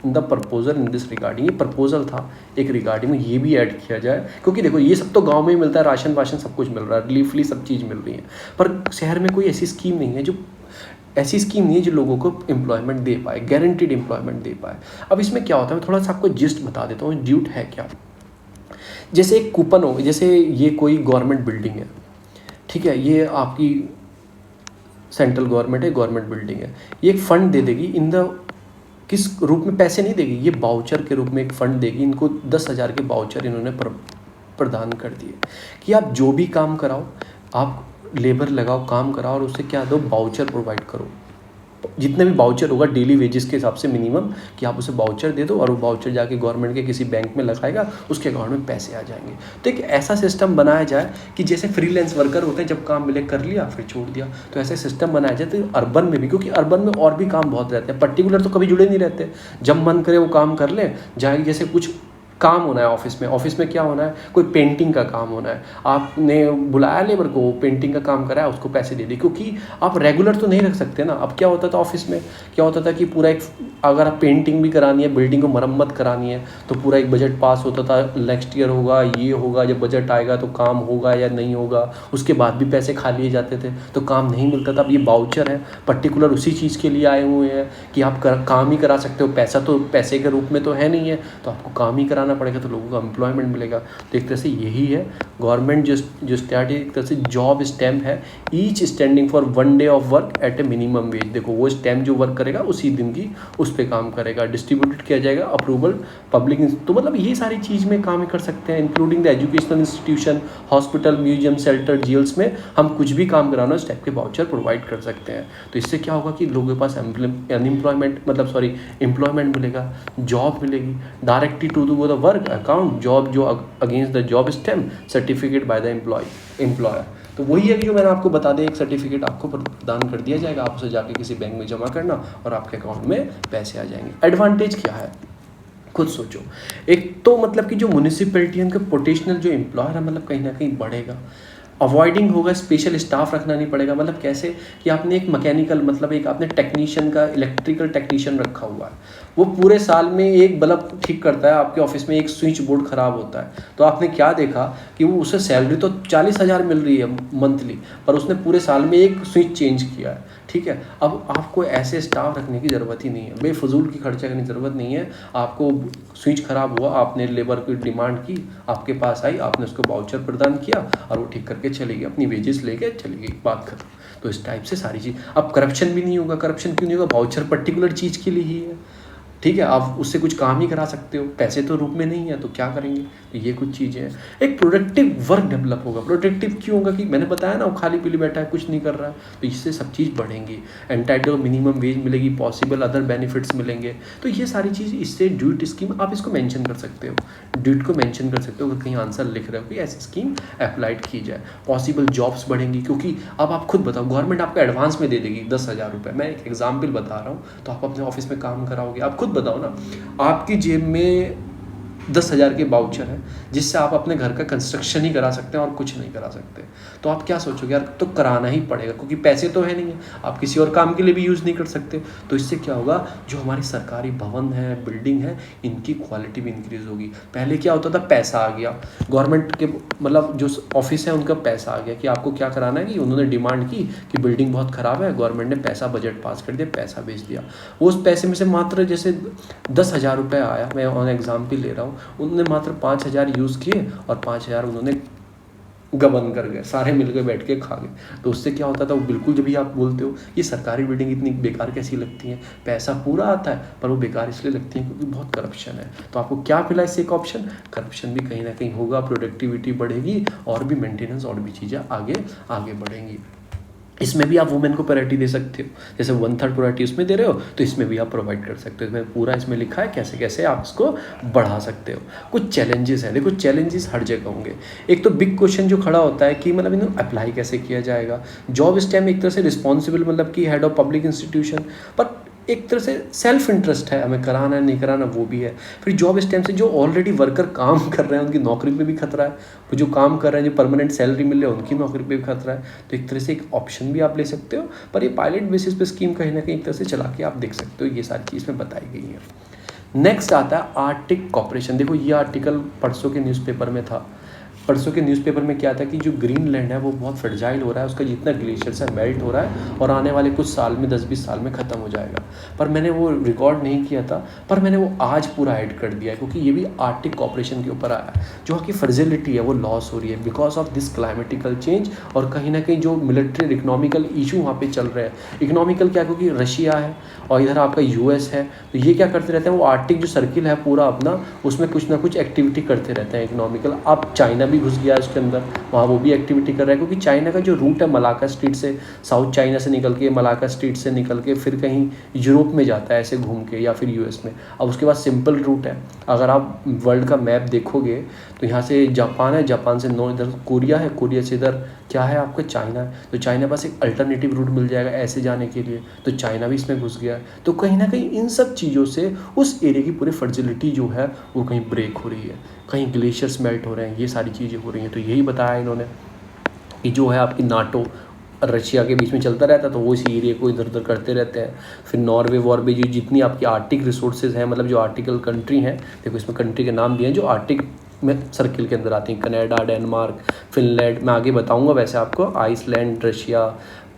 in the proposal in this regarding, ये प्रपोजल था एक रिगार्डिंग में ये भी ऐड किया जाए, क्योंकि देखो ये सब तो गांव में ही मिलता है, राशन वाशन सब कुछ मिल रहा है, रिलीफली सब चीज़ मिल रही है, पर शहर में कोई ऐसी स्कीम नहीं है जो लोगों को एम्प्लॉयमेंट दे पाए, गारंटीड एम्प्लॉयमेंट दे पाए। अब इसमें क्या होता है, मैं थोड़ा सा आपको जिस्ट बता देता हूँ ड्यूट है क्या। जैसे एक कूपन हो, जैसे ये कोई गवर्नमेंट बिल्डिंग है, ठीक है, ये आपकी सेंट्रल गवर्नमेंट है, गवर्नमेंट बिल्डिंग है, ये एक फ़ंड दे देगी इन द, किस रूप में पैसे नहीं देगी, ये बाउचर के रूप में एक फ़ंड देगी। इनको 10,000 के बाउचर इन्होंने प्रदान कर दिए कि आप जो भी काम कराओ, आप लेबर लगाओ, काम कराओ और उससे क्या दो, बाउचर प्रोवाइड करो। जितने भी बाउचर होगा डेली वेजेस के हिसाब से मिनिमम, कि आप उसे बाउचर दे दो और वो बाउचर जाके गवर्नमेंट के किसी बैंक में लगाएगा, उसके अकाउंट में पैसे आ जाएंगे। तो एक ऐसा सिस्टम बनाया जाए कि जैसे फ्रीलांस वर्कर होते हैं, जब काम मिले कर लिया फिर छोड़ दिया, तो ऐसा सिस्टम बनाया जाए। तो अर्बन में भी, क्योंकि अर्बन में और भी काम बहुत रहते हैं, पर्टिकुलर तो कभी जुड़े नहीं रहते, जब मन करे वो काम कर लें जाए। जैसे कुछ काम होना है ऑफिस में क्या होना है, कोई पेंटिंग का काम होना है, आपने बुलाया लेबर को, वो पेंटिंग का काम कराया, उसको पैसे दे दिए, क्योंकि आप रेगुलर तो नहीं रख सकते ना। अब क्या होता था ऑफिस में, क्या होता था कि पूरा एक, अगर आप पेंटिंग भी करानी है, बिल्डिंग को मरम्मत करानी है, तो पूरा एक बजट पास होता था, नेक्स्ट ईयर होगा, ये होगा, जब बजट आएगा तो काम होगा या नहीं होगा, उसके बाद भी पैसे खा लिए जाते थे, तो काम नहीं मिलता था। अब ये बाउचर है, पर्टिकुलर उसी चीज़ के लिए आए हुए हैं कि आप काम ही करा सकते हो, पैसा तो पैसे के रूप में तो है नहीं है, तो आपको काम ही कराना पड़ेगा, तो लोगों को एम्प्लॉयमेंट मिलेगा। तो एक तरह से यही है गवर्नमेंट जो स्टार्ट, एक तरह से जॉब स्टैम्प है, each standing for 1 day of work at A minimum wage. देखो वो स्टैम्प जो वर्क करेगा उसी दिन की उस पर काम करेगा, डिस्ट्रीब्यूटेड किया जाएगा, अप्रूवल पब्लिक। तो मतलब ये सारी चीज़ में काम कर सकते हैं, including the educational institution, hospital, museum, shelter, jails में हम कुछ भी काम कराना उस टाइप के वाउचर प्रोवाइड कर सकते हैं। तो इससे क्या होगा कि लोगों के पास एम्प्लॉयमेंट मिलेगा, जॉब मिलेगी directly to do the work account, job जो against the job stamp, certificate by the employer. तो वही है कि जो मैंने आपको बता दें, एक सर्टिफिकेट आपको प्रदान कर दिया जाएगा, आप उसे जाके किसी बैंक में जमा करना और आपके अकाउंट में पैसे आ जाएंगे। एडवांटेज क्या है खुद सोचो। एक तो मतलब कि जो म्यूनिसिपैलिटी उनका पोटेंशियल जो एम्प्लॉयर है, मतलब कहीं ना कहीं बढ़ेगा, अवॉइडिंग होगा, स्पेशल स्टाफ रखना नहीं पड़ेगा। मतलब कैसे कि आपने एक मैकेनिकल, मतलब एक आपने टेक्नीशियन का, इलेक्ट्रिकल टेक्नीशियन रखा हुआ है, वो पूरे साल में एक बल्ब ठीक करता है, आपके ऑफिस में एक स्विच बोर्ड ख़राब होता है, तो आपने क्या देखा कि वो उसे सैलरी तो 40,000 मिल रही है मंथली, पर उसने पूरे साल में एक स्विच चेंज किया है, ठीक है। अब आपको ऐसे स्टाफ रखने की ज़रूरत ही नहीं है, बेफजूल की खर्चा करने की ज़रूरत नहीं है। आपको स्विच ख़राब हुआ, आपने लेबर की डिमांड की, आपके पास आई, आपने उसको वाउचर प्रदान किया और वो ठीक करके चली गई, अपनी वेजेस लेके चली गई, बात खत्म। तो इस टाइप से सारी चीज़, अब करप्शन भी नहीं होगा। करप्शन क्यों नहीं होगा, वाउचर पर्टिकुलर चीज़ के लिए ही है, ठीक है। आप उससे कुछ काम ही करा सकते हो, पैसे तो रूप में नहीं है, तो क्या करेंगे। तो ये कुछ चीज़ें हैं। एक प्रोडक्टिव वर्क डेवलप होगा। प्रोडक्टिव क्यों होगा कि मैंने बताया ना, वो खाली पीली बैठा है, कुछ नहीं कर रहा है, तो इससे सब चीज़ बढ़ेंगी। एंटाइटल मिनिमम वेज मिलेगी, पॉसिबल अदर बेनिफिट्स मिलेंगे। तो ये सारी चीज़, इससे ड्यूट स्कीम आप इसको मेंशन कर सकते हो, ड्यूट को मेंशन कर सकते हो, अगर कहीं आंसर लिख रहे हो कि ऐसी स्कीम अप्लाइड की जाए। पॉसिबल जॉब्स बढ़ेंगी, क्योंकि अब आप खुद बताओ, गवर्नमेंट आपको एडवांस में दे देगी 10,000 रुपये। मैं एक एग्जाम्पल बता रहा हूँ, तो आप अपने ऑफिस में काम कराओगे, आप खुद बताओ ना, आपकी जेब में 10,000 के बाउचर है, जिससे आप अपने घर का कंस्ट्रक्शन ही करा सकते हैं और कुछ नहीं करा सकते। तो आप क्या सोचोगे, यार तो कराना ही पड़ेगा, क्योंकि पैसे तो है नहीं है, आप किसी और काम के लिए भी यूज़ नहीं कर सकते। तो इससे क्या होगा, जो हमारी सरकारी भवन है, बिल्डिंग है, इनकी क्वालिटी भी इंक्रीज़ होगी। पहले क्या होता था, पैसा आ गया गवर्नमेंट के, मतलब जो ऑफिस है उनका पैसा आ गया कि आपको क्या कराना है, कि उन्होंने डिमांड की कि बिल्डिंग बहुत ख़राब है, गवर्नमेंट ने पैसा बजट पास कर दिया, पैसा भेज दिया। उस पैसे में से मात्र जैसे 10,000 रुपये आया, मैं ऑन एग्जाम्पल ले रहा हूँ, उन्होंने मात्र 5,000 यूज़ किए और 5,000 उन्होंने गबन कर गए, सारे मिल के बैठ के खा गए। तो उससे क्या होता था, वो बिल्कुल, जब भी आप बोलते हो ये सरकारी बिल्डिंग इतनी बेकार कैसी लगती है, पैसा पूरा आता है पर वो बेकार इसलिए लगती है क्योंकि बहुत करप्शन है। तो आपको क्या मिला इससे, एक ऑप्शन, करप्शन भी कहीं ना कहीं होगा, प्रोडक्टिविटी बढ़ेगी और भी मेंटेनेंस और भी चीज़ें आगे बढ़ेंगी। इसमें भी आप वुमेन को प्रायोरिटी दे सकते हो, जैसे 1/3 प्रायोरिटी उसमें दे रहे हो, तो इसमें भी आप प्रोवाइड कर सकते हो। इसमें पूरा इसमें लिखा है कैसे कैसे आप इसको बढ़ा सकते हो। कुछ चैलेंजेस है, देखो चैलेंजेस हर जगह होंगे। एक तो बिग क्वेश्चन जो खड़ा होता है कि मतलब इन्हें अप्लाई कैसे किया जाएगा। जॉब स्टैम्प एक तरह से रिस्पॉन्सिबल, मतलब कि हेड ऑफ पब्लिक इंस्टीट्यूशन, पर एक तरह से सेल्फ इंटरेस्ट है, हमें कराना है नहीं कराना वो भी है। फिर जॉब स्टैम्प से जो ऑलरेडी वर्कर काम कर रहे हैं उनकी नौकरी पे भी खतरा है, वो जो काम कर रहे हैं, जो परमानेंट सैलरी मिल रही है उनकी नौकरी पे भी खतरा है। तो एक तरह से एक ऑप्शन भी आप ले सकते हो, पर ये पायलट बेसिस पे स्कीम कहीं ना कहीं एक तरह से चला के आप देख सकते हो। ये सारी चीज़ में बताई गई है। नेक्स्ट आता है आर्टिक कॉर्पोरेशन। देखो ये आर्टिकल परसों के न्यूज़पेपर में था। परसों के न्यूज़पेपर में क्या था कि जो ग्रीनलैंड है वो बहुत फर्टाइल हो रहा है, उसका जितना ग्लेशियर्स है मेल्ट हो रहा है और आने वाले कुछ साल में 10-20 साल में ख़त्म हो जाएगा। पर मैंने वो रिकॉर्ड नहीं किया था, पर मैंने वो आज पूरा ऐड कर दिया है, क्योंकि ये भी आर्टिक कॉर्पोरेशन के ऊपर आया है। जो वहाँ की फर्टिलिटी है वो लॉस हो रही है because of this climatical change, और कहीं ना कहीं जो मिलिट्री इकोनॉमिकल इशू वहाँ पे चल रहे हैं। इकोनॉमिकल क्या, क्योंकि रशिया है और इधर आपका US है, तो ये क्या करते रहते हैं, वो आर्टिक जो सर्किल है पूरा अपना, उसमें कुछ ना कुछ एक्टिविटी करते रहते हैं इकोनॉमिकल। आप चाइना भी घुस गया इसके अंदर, वहाँ वो भी एक्टिविटी कर रहा है, क्योंकि चाइना का जो रूट है मलाका स्ट्रीट से, साउथ चाइना से निकल के मलाका स्ट्रीट से निकल के फिर कहीं यूरोप में जाता है ऐसे घूम के, या फिर यूएस में। अब उसके बाद सिंपल रूट है, अगर आप वर्ल्ड का मैप देखोगे तो यहाँ से जापान है, जापान से नो इधर कोरिया है, कोरिया से इधर क्या है आपका चाइना है, तो चाइना पास एक अल्टरनेटिव रूट मिल जाएगा ऐसे जाने के लिए, तो चाइना भी इसमें घुस गया है। तो कहीं ना कहीं इन सब चीज़ों से उस एरिया की पूरी फर्टिलिटी जो है वो कहीं ब्रेक हो रही है, कहीं ग्लेशियर्स मेल्ट हो रहे हैं, ये सारी चीज़ें हो रही हैं। तो यही बताया इन्होंने कि जो है आपकी नाटो रशिया के बीच में चलता रहता है, तो वो इस एरिया को इधर उधर करते रहते हैं। फिर नॉर्वे वॉर्वे जो जितनी आपकी आर्टिक रिसोर्सेज हैं, मतलब जो आर्टिकल कंट्री हैं, देखो इसमें कंट्री के नाम दिए हैं जो आर्टिक में सर्किल के अंदर आती हैं, कनाडा, डेनमार्क, फिनलैंड, मैं आगे बताऊंगा वैसे आपको, आइसलैंड, रशिया,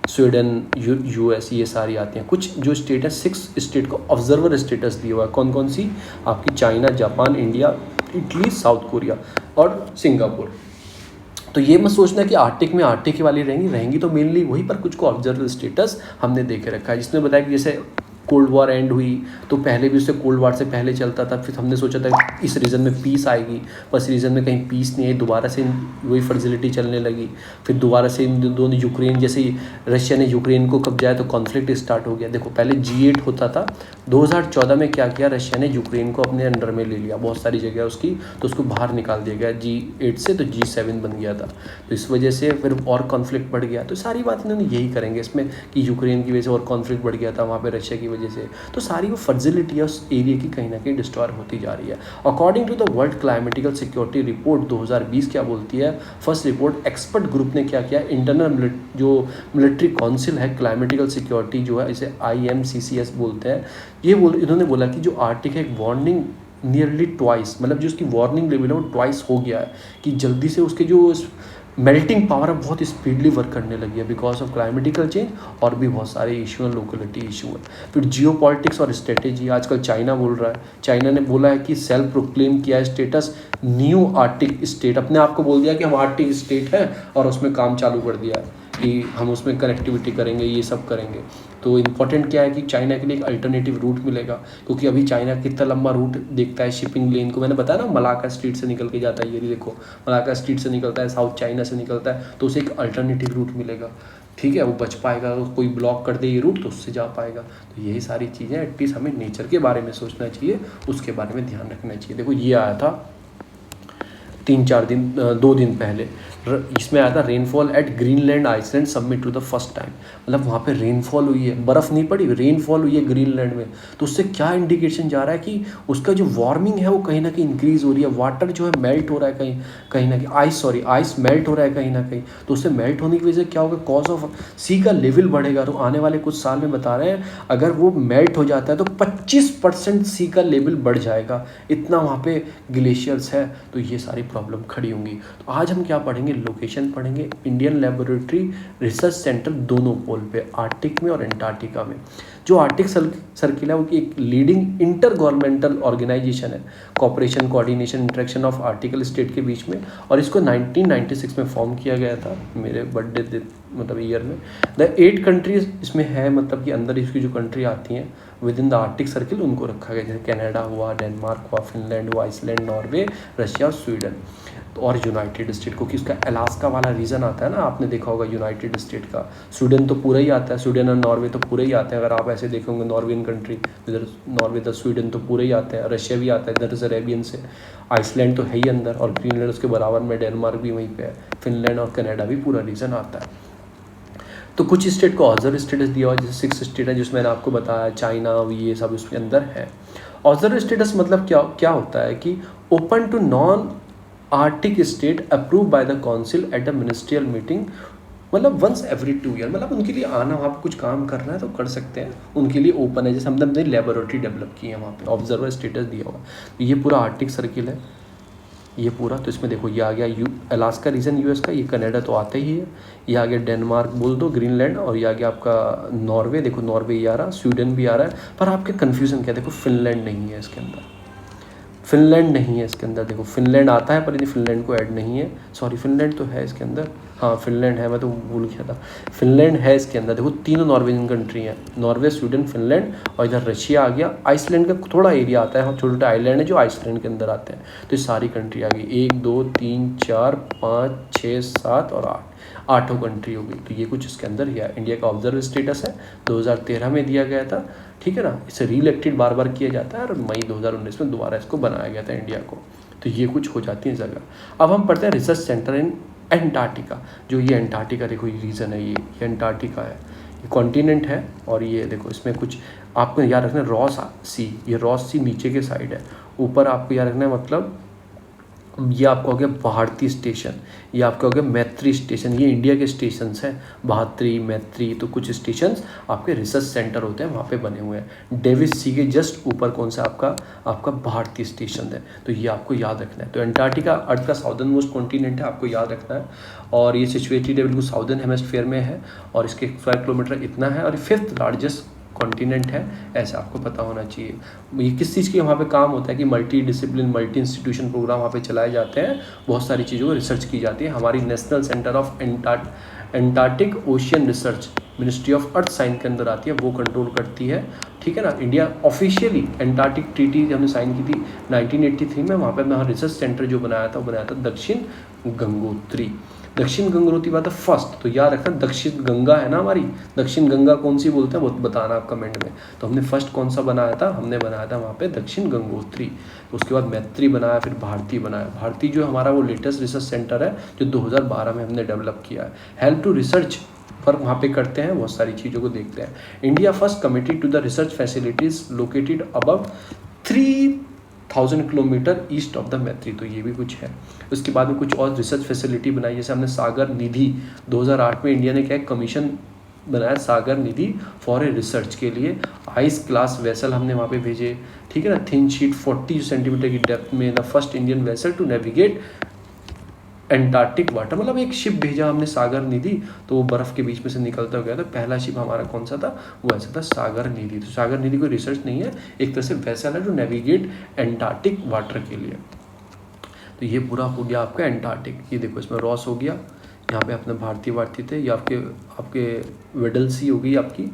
स्वीडन, यूएस, ये सारी आती हैं। कुछ जो स्टेट है 6 स्टेट को ऑब्जर्वर स्टेटस दिया हुआ है, कौन कौन सी आपकी, China, Japan, India, Italy, south Korea और सिंगापुर। तो ये मत सोचना कि आर्टिक में आर्टिक वाली रहेंगी तो मेनली वही, पर कुछ को ऑब्जर्वर स्टेटस हमने देखे रखा है, जिसमें बताया कि जैसे कोल्ड वॉर एंड हुई तो पहले भी उससे कोल्ड वॉर से पहले चलता था, फिर हमने सोचा था इस रीजन में पीस आएगी, बस रीजन में कहीं पीस नहीं आई, दोबारा से वही फर्जिलिटी चलने लगी, फिर दोबारा से इन दोनों यूक्रेन, जैसे रशिया ने यूक्रेन को कब्जाया तो कॉन्फ्लिक्ट स्टार्ट हो गया। देखो पहले G8 होता था, 2014 में क्या किया रशिया ने, यूक्रेन को अपने अंडर में ले लिया, बहुत सारी जगह उसकी, तो उसको बाहर निकाल दिया गया G8 से, तो G7 बन गया था, तो इस वजह से फिर और कॉन्फ्लिक्ट बढ़ गया। तो सारी बात इन्होंने यही करेंगे इसमें कि यूक्रेन की वजह से और कॉन्फ्लिक्ट बढ़ गया था वहाँ पर रशिया की वजह से, तो सारी वो फर्जिलिटी है उस एरिया की कहीं ना कहीं डिस्ट्रॉय होती जा रही है। According to the world climatical security report 2020 क्या बोलती है, फर्स्ट रिपोर्ट एक्सपर्ट ग्रुप ने क्या किया, इंटरनल जो मिलिट्री काउंसिल है क्लाइमेटिकल सिक्योरिटी जो है, इसे IMCCS बोलते हैं, इन्होंने बोला कि जो आर्टिक है एक वार्निंग नियरली ट्वाइस, मतलब जो उसकी वार्निंग लेवल है वो ट्वाइस हो गया है, कि जल्दी से उसके जो मेल्टिंग पावर है बहुत स्पीडली वर्क करने लगी है बिकॉज ऑफ क्लाइमेटिकल चेंज, और भी बहुत सारे इशू हैं, लोकलिटी इशू है। फिर जियो पॉलिटिक्स और स्ट्रेटेजी, आजकल चाइना बोल रहा है, चाइना ने बोला है कि सेल्फ प्रोक्लेम किया है स्टेटस न्यू आर्टिक स्टेट, अपने आप को बोल दिया कि हम आर्टिक स्टेट हैं, और उसमें काम चालू कर दिया है कि हम उसमें कनेक्टिविटी करेंगे, ये सब करेंगे। तो इम्पोर्टेंट क्या है कि चाइना के लिए एक अल्टरनेटिव रूट मिलेगा, क्योंकि अभी चाइना कितना लंबा रूट देखता है शिपिंग लेन को, मैंने बताया ना मलाका स्ट्रीट से निकल के जाता है, ये देखो मलाका स्ट्रीट से निकलता है, साउथ चाइना से निकलता है, तो उसे एक अल्टरनेटिव रूट मिलेगा, ठीक है, वो बच पाएगा, कोई ब्लॉक कर दे ये रूट तो उससे जा पाएगा। तो यही सारी चीज़ें एटलीस्ट हमें नेचर के बारे में सोचना चाहिए, उसके बारे में ध्यान रखना चाहिए। देखो ये आया था 2 दिन पहले, इसमें आया था rainfall at Greenland Iceland submit to the first time, मतलब वहाँ पे रेनफॉल हुई है, बर्फ़ नहीं पड़ी, रेनफॉल हुई है ग्रीनलैंड में, तो उससे क्या इंडिकेशन जा रहा है कि उसका जो वार्मिंग है वो कहीं ना कहीं इंक्रीज़ हो रही है, वाटर जो है मेल्ट हो रहा है कहीं ना कहीं, आइस मेल्ट हो रहा है कहीं ना कहीं, तो उससे मेल्ट होने की वजह से क्या होगा, कॉज ऑफ सी का लेवल बढ़ेगा, तो आने वाले कुछ साल में बता रहे हैं अगर वो मेल्ट हो जाता है तो 25% सी का लेवल बढ़ जाएगा, इतना वहाँ पे ग्लेशियर्स है, तो ये सारी प्रॉब्लम खड़ी होंगी। तो आज हम क्या पढ़ेंगे, लोकेशन पढ़ेंगे, इंडियन लेबोरेटरी रिसर्च सेंटर दोनों पोल पे, आर्टिक में और एंटार्क्टिका में। जो आर्टिक सर्किल है वो की एक लीडिंग इंटर गवर्नमेंटल ऑर्गेनाइजेशन है, cooperation, coordination, interaction of article state के बीच में, और इसको 1996 में फॉर्म किया गया था, मेरे बर्थडे मतलब ईयर में। द 8 कंट्रीज इसमें है, मतलब कि अंदर इसकी जो कंट्री आती हैं with in the Arctic circle उनको रखा गया, जैसे कनाडा हुआ, डेनमार्क हुआ, फिनलैंड हुआ, आइसलैंड, नॉर्वे, रशिया और स्वीडन, तो और यूनाइटेड स्टेट, क्योंकि उसका अलास्का वाला रीजन आता है ना, आपने देखा होगा यूनाइटेड स्टेट का, स्वीडन तो पूरा ही आता है, स्वीडन और नॉर्वे तो पूरे ही आते हैं, अगर आप ऐसे देखोगे नॉर्वेन कंट्री, इधर नॉर्वे तो स्वीडन तो पूरे ही आते हैं, रशिया भी आता है इधर से अरेबियन से, आइसलैंड तो है ही अंदर, और ग्रीनलैंड उसके बराबर में, डेनमार्क भी वहीं पे है, फिनलैंड और कनाडा भी पूरा रीजन आता है। तो कुछ स्टेट को ऑब्जर्व स्टेटस दिया हुआ है, जैसे 6 स्टेट है जिसमें मैंने आपको बताया, चाइना, ये सब उसके अंदर है। ऑब्जर्व स्टेटस मतलब क्या होता है कि open to non Arctic state approve by the council at the ministerial meeting, मतलब वंस एवरी 2 ईयर, मतलब उनके लिए आना, वहाँ पर कुछ काम करना है तो कर सकते हैं, उनके लिए ओपन है, जैसे हमने अपनी लेबोरेटरी डेवलप की है वहाँ पे, ऑब्जर्वर स्टेटस दिया हुआ। तो ये पूरा आर्टिक सर्किल है ये पूरा, तो इसमें देखो ये आ गया अलास्का रीजन यूएस का, ये कनाडा तो आता ही है, ये आ गया डेनमार्क बोल दो, ग्रीनलैंड, और ये आ गया आपका नॉर्वे, देखो नॉर्वे ये आ रहा, स्वीडन भी आ रहा है, पर आपके कन्फ्यूज़न क्या है, देखो फिनलैंड नहीं है इसके अंदर, फिनलैंड नहीं है इसके अंदर, देखो फिनलैंड आता है पर यदि फिनलैंड को ऐड नहीं है, सॉरी फिनलैंड तो है इसके अंदर, हाँ फिनलैंड है, मैं तो भूल गया था, फिनलैंड है इसके अंदर। देखो तीनों नॉर्वेजियन कंट्री हैं, नॉर्वे, स्वीडन, फिनलैंड, और इधर रशिया आ गया। आइसलैंड का थोड़ा एरिया आता है, छोटे छोटे आइलैंड है जो आइसलैंड के अंदर आते हैं। तो ये सारी कंट्री आ गई, 1 2 3 4 5 6 7 और 8, आठों कंट्री हो गई। तो ये कुछ इसके अंदर है। इंडिया का ऑब्जर्व स्टेटस है 2013 में दिया गया था, ठीक है ना। इसे री इलेक्टेड बार बार किया जाता है और मई 2019 में दोबारा इसको बनाया गया था इंडिया को। तो ये कुछ हो जाती है जगह। अब हम पढ़ते हैं रिसर्च सेंटर इन एंटार्क्टिका। जो ये एंटार्क्टिका, देखो ये रीजन है, ये एंटार्क्टिका है, ये कॉन्टिनेंट है। और ये देखो इसमें कुछ आपको याद रखना है, रॉस सी, ये रॉस सी नीचे के साइड है, ऊपर आपको याद रखना है मतलब ये आपका हो गया भारती स्टेशन, ये आपका हो गया मैत्री स्टेशन। ये इंडिया के स्टेशंस हैं, भात्री, मैत्री। तो कुछ स्टेशंस आपके रिसर्च सेंटर होते हैं वहाँ पे बने हुए हैं। डेविस सी के जस्ट ऊपर कौन सा आपका भारती स्टेशन है। तो ये आपको याद रखना है। तो एंटार्क्टिका अर्थ का साउदर्न मोस्ट कॉन्टिनेंट है, आपको याद रखना है। और ये सिचुएटेड है बिल्कुल साउदर्न हेमिस्फीयर में है, और इसके स्क्वायर किलोमीटर इतना है, और 5th लार्जेस्ट कॉन्टिनेंट है, ऐसा आपको पता होना चाहिए। ये किस चीज़ के वहाँ पे काम होता है कि multi discipline, multi institution programme वहाँ पे चलाए जाते हैं, बहुत सारी चीज़ों को रिसर्च की जाती है। हमारी national centre of Antarctic ocean research ministry of earth science के अंदर आती है, वो कंट्रोल करती है, ठीक है ना। इंडिया ऑफिशियली एंटार्क्टिक ट्रीटी हमने साइन की थी 1983 में, वहाँ पे हमने रिसर्च सेंटर जो बनाया था वो बनाया था दक्षिण गंगोत्री। दक्षिण गंगोत्री बात है फर्स्ट, तो याद रखना दक्षिण गंगा है ना हमारी, दक्षिण गंगा कौन सी बोलते हैं वो बताना आप कमेंट में। तो हमने फर्स्ट कौन सा बनाया था, हमने बनाया था वहाँ पे दक्षिण गंगोत्री। तो उसके बाद मैत्री बनाया, फिर भारती बनाया। भारती जो हमारा वो लेटेस्ट रिसर्च सेंटर है जो 2012 में हमने डेवलप किया है। हेल्प टू रिसर्च पर वहाँ पे करते हैं, बहुत सारी चीज़ों को देखते हैं। India first committed to the research facilities located above 3000 kilometre east of the Maitri. तो ये भी कुछ है। उसके बाद में कुछ और रिसर्च फैसिलिटी बनाई, जैसे हमने सागर निधि 2008 में इंडिया ने क्या कमीशन बनाया, सागर निधि फॉर ए रिसर्च के लिए। आइस क्लास वेसल हमने वहाँ पे भेजे, ठीक है ना। थिन शीट 40 सेंटीमीटर की डेप्थ में, the first Indian vessel to navigate Antarctic water, मतलब एक शिप भेजा हमने सागर निधि, तो वो बर्फ़ के बीच में से निकलता हो गया था। पहला शिप हमारा कौन सा था, वो ऐसा था सागर निधि। तो सागर निधि कोई रिसर्च नहीं है, एक तरह से वेसल है टू नेविगेट एंटार्क्टिक वाटर के लिए। तो ये पूरा हो गया आपका एंटार्क्टिक। ये देखो इसमें रॉस हो गया, यहाँ पे अपने भारतीय थे, ये आपके वेडल सी हो गई आपकी।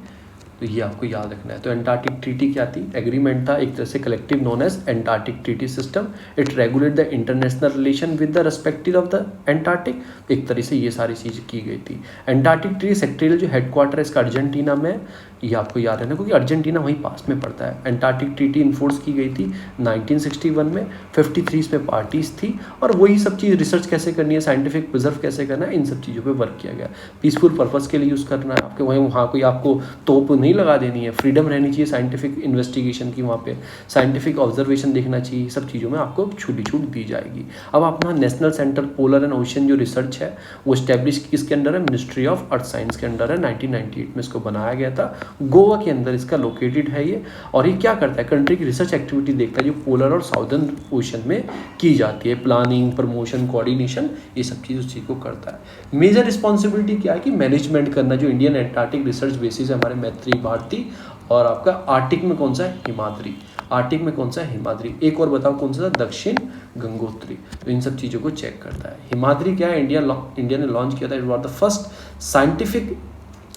तो ये आपको याद रखना है। तो एंटार्क्टिक ट्रीटी क्या थी, एग्रीमेंट था एक तरह से collective known as Antarctic treaty system. It regulate the international relation with the respective of the Antarctic. एक तरह से ये सारी चीज़ की गई थी। एंटार्क्टिक ट्रीटी सेक्रेटरियल जो हेडक्वार्टर है इसका अर्जेंटीना में, ये आपको याद रहना क्योंकि अर्जेंटीना वहीं पास में पड़ता है। एंटार्क्टिक ट्रीटी इन्फोर्स की गई थी 1961 में, 53 इसमें पार्टीज थी, और वही सब चीज़ रिसर्च कैसे करनी है, साइंटिफिक प्रिजर्व कैसे करना है, इन सब चीज़ों पे वर्क किया गया। पीसफुल पर्पस के लिए यूज़ करना है आपके, वहाँ कोई आपको तोप नहीं लगा देनी है, फ्रीडम रहनी चाहिए साइंटिफिक इन्वेस्टिगेशन की, वहाँ पे साइंटिफिक ऑब्जर्वेशन देखना चाहिए, सब चीज़ों में आपको छूट दी जाएगी। अब अपना national centre polar and ocean जो रिसर्च है वो स्टैब्लिश किसके अंडर है, मिनिस्ट्री ऑफ अर्थ साइंस के अंडर है। 1998 में इसको बनाया गया था, गोवा के अंदर इसका लोकेटेड है ये। और ये क्या करता है, कंट्री की रिसर्च एक्टिविटी देखता है जो पोलर और साउदर्न ओशन में की जाती है, प्लानिंग, प्रमोशन, कोऑर्डिनेशन, ये सब चीज़ उस चीज़ को करता है। मेजर रिस्पॉन्सिबिलिटी क्या है कि मैनेजमेंट करना, जो इंडियन एंटार्क्टिक रिसर्च बेसिस है हमारे मैत्री, भारती, और आपका आर्टिक में कौन सा है, हिमाद्री। आर्टिक में कौन सा है, हिमाद्री। एक और बताओ कौन सा था, दक्षिण गंगोत्री। तो इन सब चीज़ों को चेक करता है। हिमाद्री क्या है, इंडिया ने लॉन्च किया था। It was the first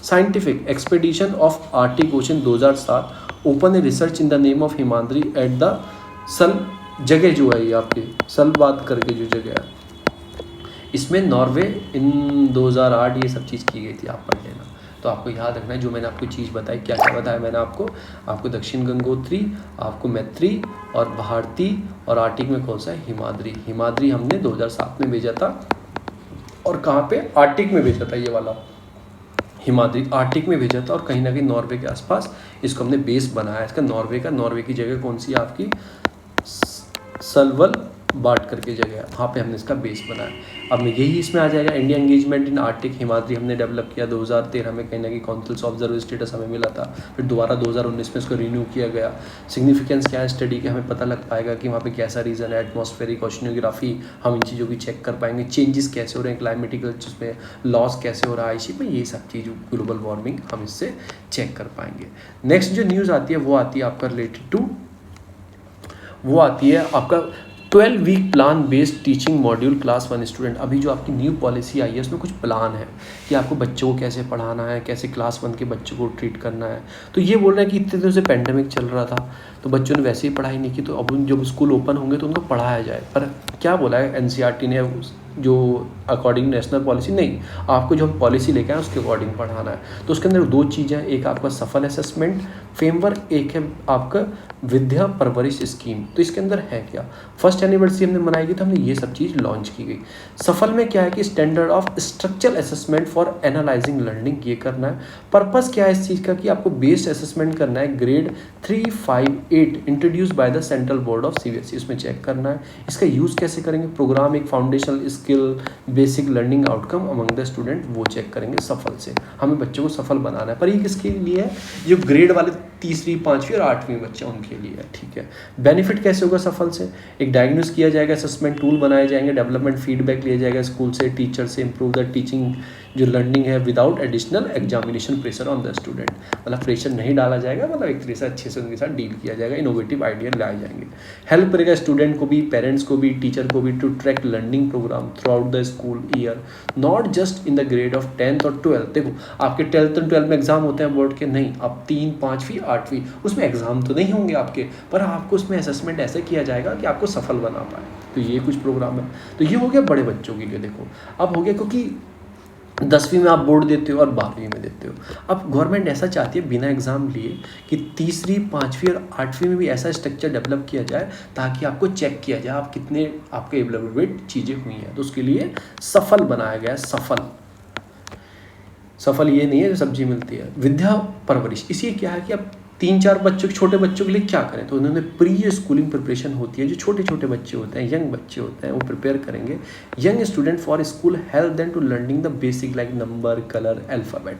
scientific expedition of Arctic ocean 2007। Open a research in the name of Himadri at the सल, जगह जो है ये आपकी सलबाद करके जो जगह है, इसमें नॉर्वे, इन 2008 ये सब चीज़ की गई थी, आप पढ़ लेना। तो आपको याद रखना है जो मैंने आपको चीज़ बताई, क्या क्या बताया मैंने आपको दक्षिण गंगोत्री, आपको मैत्री और भारती, और आर्टिक में कौन सा है, हिमाद्री। हिमाद्री हमने 2007 में भेजा था, और कहाँ पे, आर्टिक में भेजा था, ये वाला हिमाद्री आर्टिक में भेजा था, और कहीं ना कहीं नॉर्वे के आसपास इसको हमने बेस बनाया इसका। नॉर्वे की जगह कौन सी है आपकी, सलवल बाट करके जगह है, वहाँ पे हमने इसका बेस बनाया। अब यही इसमें आ जाएगा, इंडिया एंगेजमेंट इन आर्टिक। हिमाद्री हमने डेवलप किया 2013 में, कहीं ना कहीं काउंसिल्स ऑब्जर्व स्टेटस हमें मिला था, फिर दोबारा 2019 में इसको रिन्यू किया गया। सिग्निफिकेंस क्या है स्टडी के, हमें पता लग पाएगा कि वहाँ पे कैसा रीज़न है, एटमॉस्फेरिक, ओशनोग्राफी, हम इन चीज़ों की चेक कर पाएंगे, चेंजेस कैसे हो रहे हैं क्लाइमेटिकल जिसमें, लॉस कैसे हो रहा है आइस में, ये सब चीज़ ग्लोबल वार्मिंग हम इससे चेक कर पाएंगे। नेक्स्ट जो न्यूज़ आती है वो आती है आपका रिलेटेड टू, वो आती है आपका 12 week plan based teaching module class 1 student. अभी जो आपकी न्यू पॉलिसी आई है उसमें कुछ प्लान है कि आपको बच्चों को कैसे पढ़ाना है, कैसे क्लास 1 के बच्चों को ट्रीट करना है। तो ये बोल रहे हैं कि इतने दिनों से पेंडेमिक चल रहा था तो बच्चों ने वैसे ही पढ़ाई नहीं की, तो अब जब स्कूल ओपन होंगे तो उनको पढ़ाया जाए। पर क्या बोला है एनसीईआरटी ने, जो अकॉर्डिंग नेशनल पॉलिसी नहीं, आपको जो हम पॉलिसी लेके आए उसके अकॉर्डिंग पढ़ाना है। तो उसके अंदर 2 चीज़ें हैं, एक आपका सफल असेसमेंट फ्रेमवर्क, एक है आपका विद्या परवरिश स्कीम। तो इसके अंदर है क्या, फर्स्ट एनिवर्सरी हमने मनाई गई तो हमने ये सब चीज़ लॉन्च की गई। सफल में क्या है कि standard of structural assessment for analysing learning, ये करना है। पर्पस क्या है इस चीज़ का कि आपको बेस्ड असेसमेंट करना है grade 3, 5, 8 introduce by the central board of CBSE, उसमें चेक करना है। इसका यूज़ कैसे करेंगे, प्रोग्राम एक foundational skill basic learning outcome among the student, वो चेक करेंगे सफल से। हमें बच्चों को सफल बनाना है, पर ये किसके लिए है, जो ग्रेड वाले 3वीं, 5वीं और 8वीं बच्चे उनके लिए है, ठीक है। बेनिफिट कैसे होगा सफल से, एक डायग्नोस किया जाएगा, असेसमेंट टूल बनाए जाएंगे, डेवलपमेंट फीडबैक लिया जाएगा स्कूल से, टीचर से, इंप्रूव द टीचिंग जो लर्निंग है without additional examination pressure on the student. मतलब प्रेशर नहीं डाला जाएगा, मतलब एक तरीके से अच्छे से उनके साथ डील किया जाएगा, इनोवेटिव आइडिया लाए जाएंगे। हेल्प करेगा स्टूडेंट को भी, पेरेंट्स को भी, टीचर को भी to track learning programme throughout the school year, not just in the grade of 10th और 12th। देखो आपके 12th और 12th में एग्जाम होते हैं बोर्ड के, नहीं, अब 3, 5वीं, 8वीं उसमें एग्जाम तो नहीं होंगे आपके, पर आपको उसमें असेसमेंट ऐसे किया जाएगा कि आपको सफल बना पाए। तो ये कुछ प्रोग्राम है। तो ये हो गया बड़े बच्चों के लिए। देखो अब हो गया, क्योंकि 10वीं में आप बोर्ड देते हो और 12वीं में देते हो, अब गवर्नमेंट ऐसा चाहती है बिना एग्ज़ाम लिए कि 3री, 5वीं और 8वीं में भी ऐसा स्ट्रक्चर डेवलप किया जाए ताकि आपको चेक किया जाए आप कितने आपके एवेलेबल चीज़ें हुई हैं। तो उसके लिए सफल बनाया गया है। सफल ये नहीं है जो सब्जी मिलती है। विद्या परवरिश, इसी क्या है कि आप 3-4 बच्चों के, छोटे बच्चों के लिए क्या करें, तो उन्होंने प्री स्कूलिंग प्रिपरेशन होती है, जो छोटे छोटे बच्चे होते हैं, यंग बच्चे होते हैं, वो प्रिपेयर करेंगे young student for school, help them to learning the basic like number, colour, alphabet.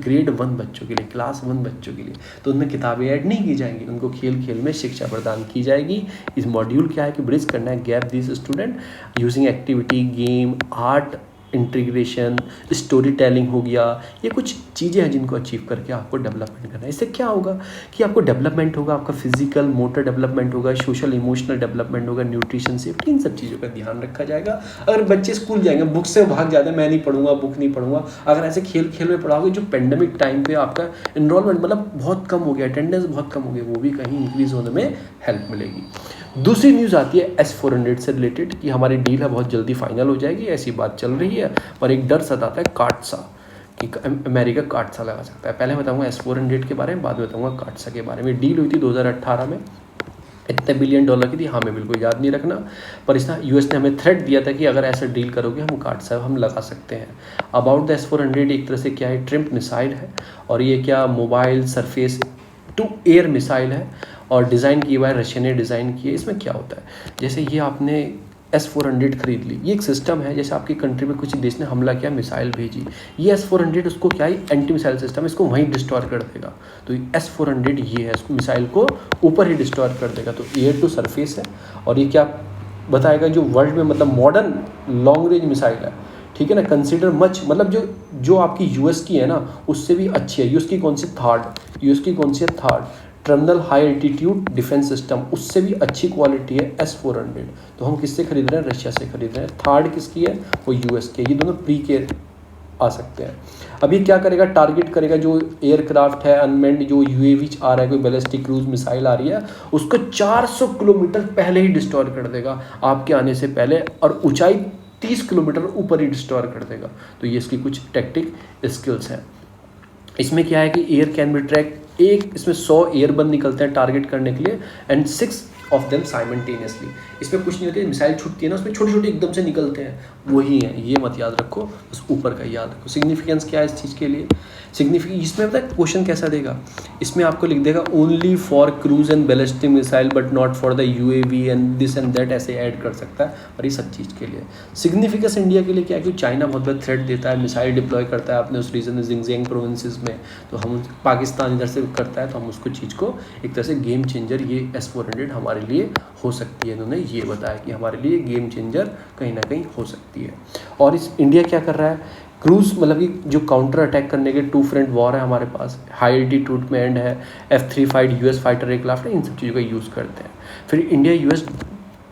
Grade 1 बच्चों के लिए, क्लास 1 बच्चों के लिए तो उनमें किताबें ऐड नहीं की जाएंगी, उनको खेल खेल में शिक्षा प्रदान की जाएगी। इस मॉड्यूल क्या है कि ब्रिज करना है gap this student using activity, game, art, integration, story telling हो गया। ये कुछ चीज़ें हैं जिनको अचीव करके आपको डेवलपमेंट करना है। इससे क्या होगा कि आपको डेवलपमेंट होगा, आपका फिजिकल मोटर डेवलपमेंट होगा, सोशल इमोशनल डेवलपमेंट होगा, न्यूट्रिशन, सेफ्टी, इन सब चीज़ों का ध्यान रखा जाएगा। अगर बच्चे स्कूल जाएंगे बुक से भाग जाते हैं, मैं नहीं पढ़ूंगा, बुक नहीं पढ़ूंगा, अगर ऐसे खेल खेल में पढ़ाओगे, जो पेंडेमिक टाइम पे आपका इनरोलमेंट मतलब बहुत कम हो गया, अटेंडेंस बहुत कम हो गया, वो भी कहीं इंक्रीज होने में हेल्प मिलेगी। दूसरी न्यूज़ आती है S-400 से रिलेटेड कि हमारी डील है बहुत जल्दी फाइनल हो जाएगी, ऐसी बात चल रही है। पर एक डर सताता है काटसा, कि अमेरिका काटसा लगा सकता है। पहले बताऊंगा S-400 के बारे में, बाद में बताऊंगा काटसा के बारे में। डील हुई थी 2018 में, इतने $1 बिलियन की थी, हमें बिल्कुल याद नहीं रखना, पर इस US ने हमें थ्रेट दिया था कि अगर ऐसा डील करोगे हम काटसा हम लगा सकते हैं। अबाउट द S-400 एक तरह से क्या है, ट्रिम्प मिसाइल है, और ये क्या mobile surface to air missile है, और डिज़ाइन की हुआ है, रशिया ने डिज़ाइन की है। इसमें क्या होता है, जैसे ये आपने S-400 खरीद ली, ये एक सिस्टम है, जैसे आपकी कंट्री में कुछ देश ने हमला किया, मिसाइल भेजी, ये S-400 उसको क्या है, एंटी मिसाइल सिस्टम, इसको वहीं डिस्ट्रॉय कर देगा। तो S-400 ये है, इसको मिसाइल को ऊपर ही डिस्ट्रॉय कर देगा। तो एयर टू सरफेस है, और ये क्या बताएगा, जो वर्ल्ड में मतलब मॉडर्न लॉन्ग रेंज मिसाइल है, ठीक है ना, कंसिडर मच, मतलब जो आपकी US की है ना उससे भी अच्छी है। US की कौन सी, third terminal high altitude defence system, उससे भी अच्छी क्वालिटी है S-400। तो हम किससे खरीद रहे हैं, रशिया से खरीद रहे हैं। थर्ड किसकी है, वो US की है। ये दोनों प्री के आ सकते हैं। अब ये क्या करेगा, टारगेट करेगा जो एयरक्राफ्ट है, अनमेंड जो UAV आ रहा है, कोई बैलिस्टिक क्रूज मिसाइल आ रही है, उसको 400 किलोमीटर पहले ही डिस्ट्रॉय कर देगा आपके आने से पहले, और ऊंचाई 30 किलोमीटर ऊपर ही डिस्ट्रॉय कर देगा। तो ये इसकी कुछ टैक्टिक स्किल्स हैं। इसमें क्या है कि एयर कैन बी ट्रैक, इसमें 100 एयरबन निकलते हैं टारगेट करने के लिए, एंड 6 ऑफ देम साइमल्टेनियसली। इसमें कुछ नहीं होती, मिसाइल छूटती है ना, उसमें छोटे छोटे एकदम से निकलते हैं, वही है। ये मत याद रखो, बस ऊपर का याद रखो। सिग्निफिकेंस क्या है इस चीज़ के लिए, इसमें पता है क्वेश्चन कैसा देगा, इसमें आपको लिख देगा only for cruise and ballistic missile but not for the UAV and this and that, ऐसे ऐड कर सकता है, और ये सब चीज़ के लिए। सिग्निफिकेंस इंडिया के लिए क्या है कि चाइना बहुत बड़ा थ्रेट देता है, मिसाइल डिप्लॉय करता है अपने उस रीजन में, जिंगजियांग प्रोविंसेस में, तो हम पाकिस्तान इधर से करता है, तो हम उसको चीज़ को एक तरह से गेम चेंजर, ये S-400 हमारे लिए हो सकती है। इन्होंने ये बताया कि हमारे लिए गेम चेंजर कहीं ना कहीं हो सकती है। और इस इंडिया क्या कर रहा है, क्रूज मतलब कि जो काउंटर अटैक करने के 2 फ्रंट वॉर है हमारे पास, हाई एल्टीट्यूड में एंड है, F-35 US फाइटर एयरक्राफ्ट है, इन सब चीज़ों का यूज़ करते हैं। फिर इंडिया US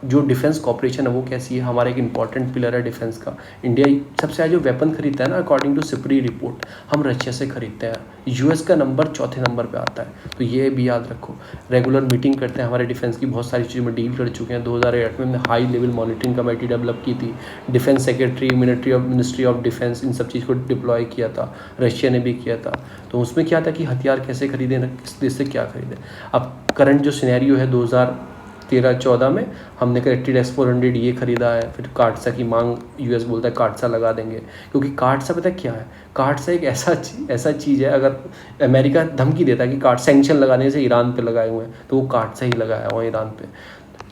जो डिफेंस कॉपरेशन है वो कैसी है, हमारा एक इंपॉर्टेंट पिलर है डिफेंस का। इंडिया सबसे ज़्यादा जो वेपन खरीदता है ना, अकॉर्डिंग टू सिपरी रिपोर्ट, हम रशिया से खरीदते हैं। यूएस का नंबर चौथे नंबर पे आता है, तो ये भी याद रखो। रेगुलर मीटिंग करते हैं हमारे डिफेंस की, बहुत सारी चीज़ों में डील कर चुके हैं। 2008 में हमने high level monitoring committee develop की थी, defence secretary, ministry of defence, इन सब चीज़ को डिप्लॉय किया था, रशिया ने भी किया था। तो उसमें क्या था कि हथियार कैसे खरीदें, किस देश से क्या खरीदें। अब करंट जो सिनेरियो है 2013-14 में हमने करेक्टेड X400 ये खरीदा है, फिर कार्टसा की मांग, यूएस बोलता है कार्टसा लगा देंगे, क्योंकि कार्टसा पता क्या है, कार्टसा एक ऐसा चीज़ है, अगर अमेरिका धमकी देता है कि कार्ट सैंक्शन लगाने से ईरान पे लगाए हुए हैं, तो वो कार्टसा ही लगाया हुआ ईरान पे,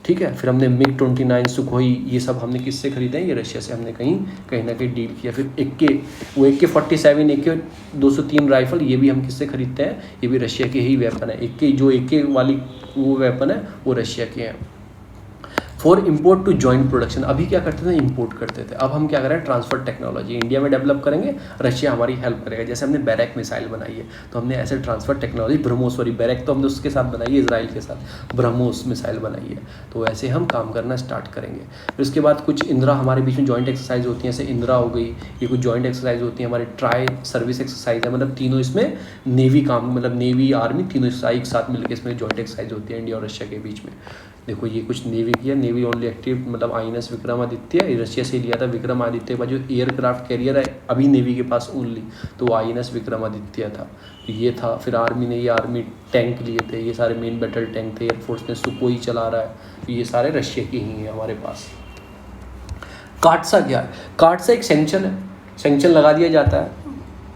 ठीक है। फिर हमने MiG-29 सुखोई ये सब हमने किससे खरीदे हैं, ये रशिया से हमने कहीं ना कहीं डील किया। फिर AK-47, AK-203 राइफल, ये भी हम किससे खरीदते हैं, ये भी रशिया के ही वेपन है। AK वाली वो वेपन है वो रशिया के हैं। For import to joint production, अभी क्या करते थे, इंपोर्ट करते थे, अब हम क्या करें, ट्रांसफर टेक्नोलॉजी इंडिया में डेवलप करेंगे, रशिया हमारी हेल्प करेगा। जैसे हमने बैरक मिसाइल बनाई है, तो हमने ऐसे ट्रांसफर टेक्नोलॉजी, बैरक तो हमने उसके साथ बनाई है, इसराइल के साथ ब्रह्मोस मिसाइल बनाई है, तो ऐसे हम काम करना स्टार्ट करेंगे। फिर उसके बाद कुछ इंदिरा हमारे बीच में जॉइंट एक्सरसाइज होती हैं, जैसे इंदिरा हो गई, ये कुछ जॉइंट एक्सरसाइज होती है। हमारे ट्राई सर्विस एक्सरसाइज है, मतलब तीनों इसमें नेवी काम, मतलब नेवी आर्मी तीनों एक साथ मिलकर इसमें जॉइंट एक्सरसाइज होती है इंडिया और रशिया के बीच में। देखो ये कुछ नेवी की है, नेवी ओनली एक्टिव, मतलब INS विक्रमादित्य, रशिया से लिया था विक्रमादित्य का जो एयरक्राफ्ट कैरियर है अभी नेवी के पास ओनली, तो INS विक्रमादित्य था, तो ये था। फिर आर्मी ने ये आर्मी टैंक लिए थे, ये सारे मेन बैटल टैंक थे। एयरफोर्स ने सुकोई चला रहा है, तो ये सारे रशिया के ही हैं हमारे पास। कार्टसा क्या है, कार्टसा एक सैंक्शन है, सैंक्शन लगा दिया जाता है,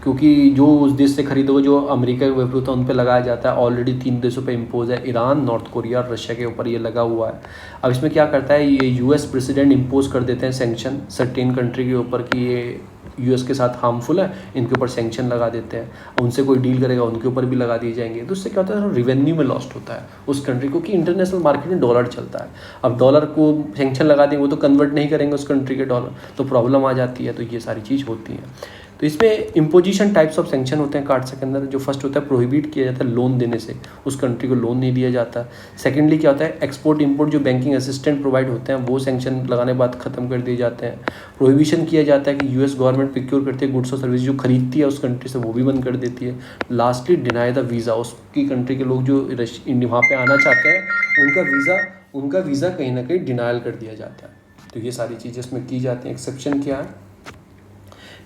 क्योंकि जो उस देश से खरीदोगे, जो अमेरिका के विपरीत उन पे लगाया जाता है। ऑलरेडी 3 देशों पे इम्पोज है, ईरान, नॉर्थ कोरिया और रशिया के ऊपर ये लगा हुआ है। अब इसमें क्या करता है, ये यूएस प्रेसिडेंट इम्पोज कर देते हैं सैंक्शन सर्टेन कंट्री के ऊपर कि ये यूएस के साथ हार्मफुल है, इनके ऊपर सैंक्शन लगा देते हैं। उनसे कोई डील करेगा उनके ऊपर भी लगा दिए जाएंगे, तो उससे क्या होता है, रिवेन्यू में लॉस्ट होता है उस कंट्री को, कि इंटरनेशनल मार्केट में डॉलर चलता है। अब डॉलर को सैंक्शन लगा देंगे, वो तो कन्वर्ट नहीं करेंगे उस कंट्री के डॉलर, तो प्रॉब्लम आ जाती है। तो ये सारी चीज़ होती है। तो इसमें इम्पोजिशन टाइप्स ऑफ सैंक्शन होते हैं कार्टसा के अंदर। जो फर्स्ट होता है, प्रोहिबिट किया जाता है लोन देने से, उस कंट्री को लोन नहीं दिया जाता। सेकेंडली क्या होता है, एक्सपोर्ट इंपोर्ट जो बैंकिंग असिस्टेंट प्रोवाइड होते हैं वो सैंक्शन लगाने के बाद खत्म कर दिए जाते हैं। प्रोहिबिशन किया जाता है कि यूएस गवर्नमेंट प्रोक्योर करती है गुड्स और सर्विस जो खरीदती है उस कंट्री से, वो भी बंद कर देती है। लास्टली डिनाई द वीज़ा, उसकी कंट्री के लोग जो वहाँ पे आना चाहते हैं उनका वीज़ा कहीं ना कहीं डिनायल कर दिया जाता है। तो ये सारी चीज़ें इसमें की जाती हैं। एक्सेप्शन क्या है,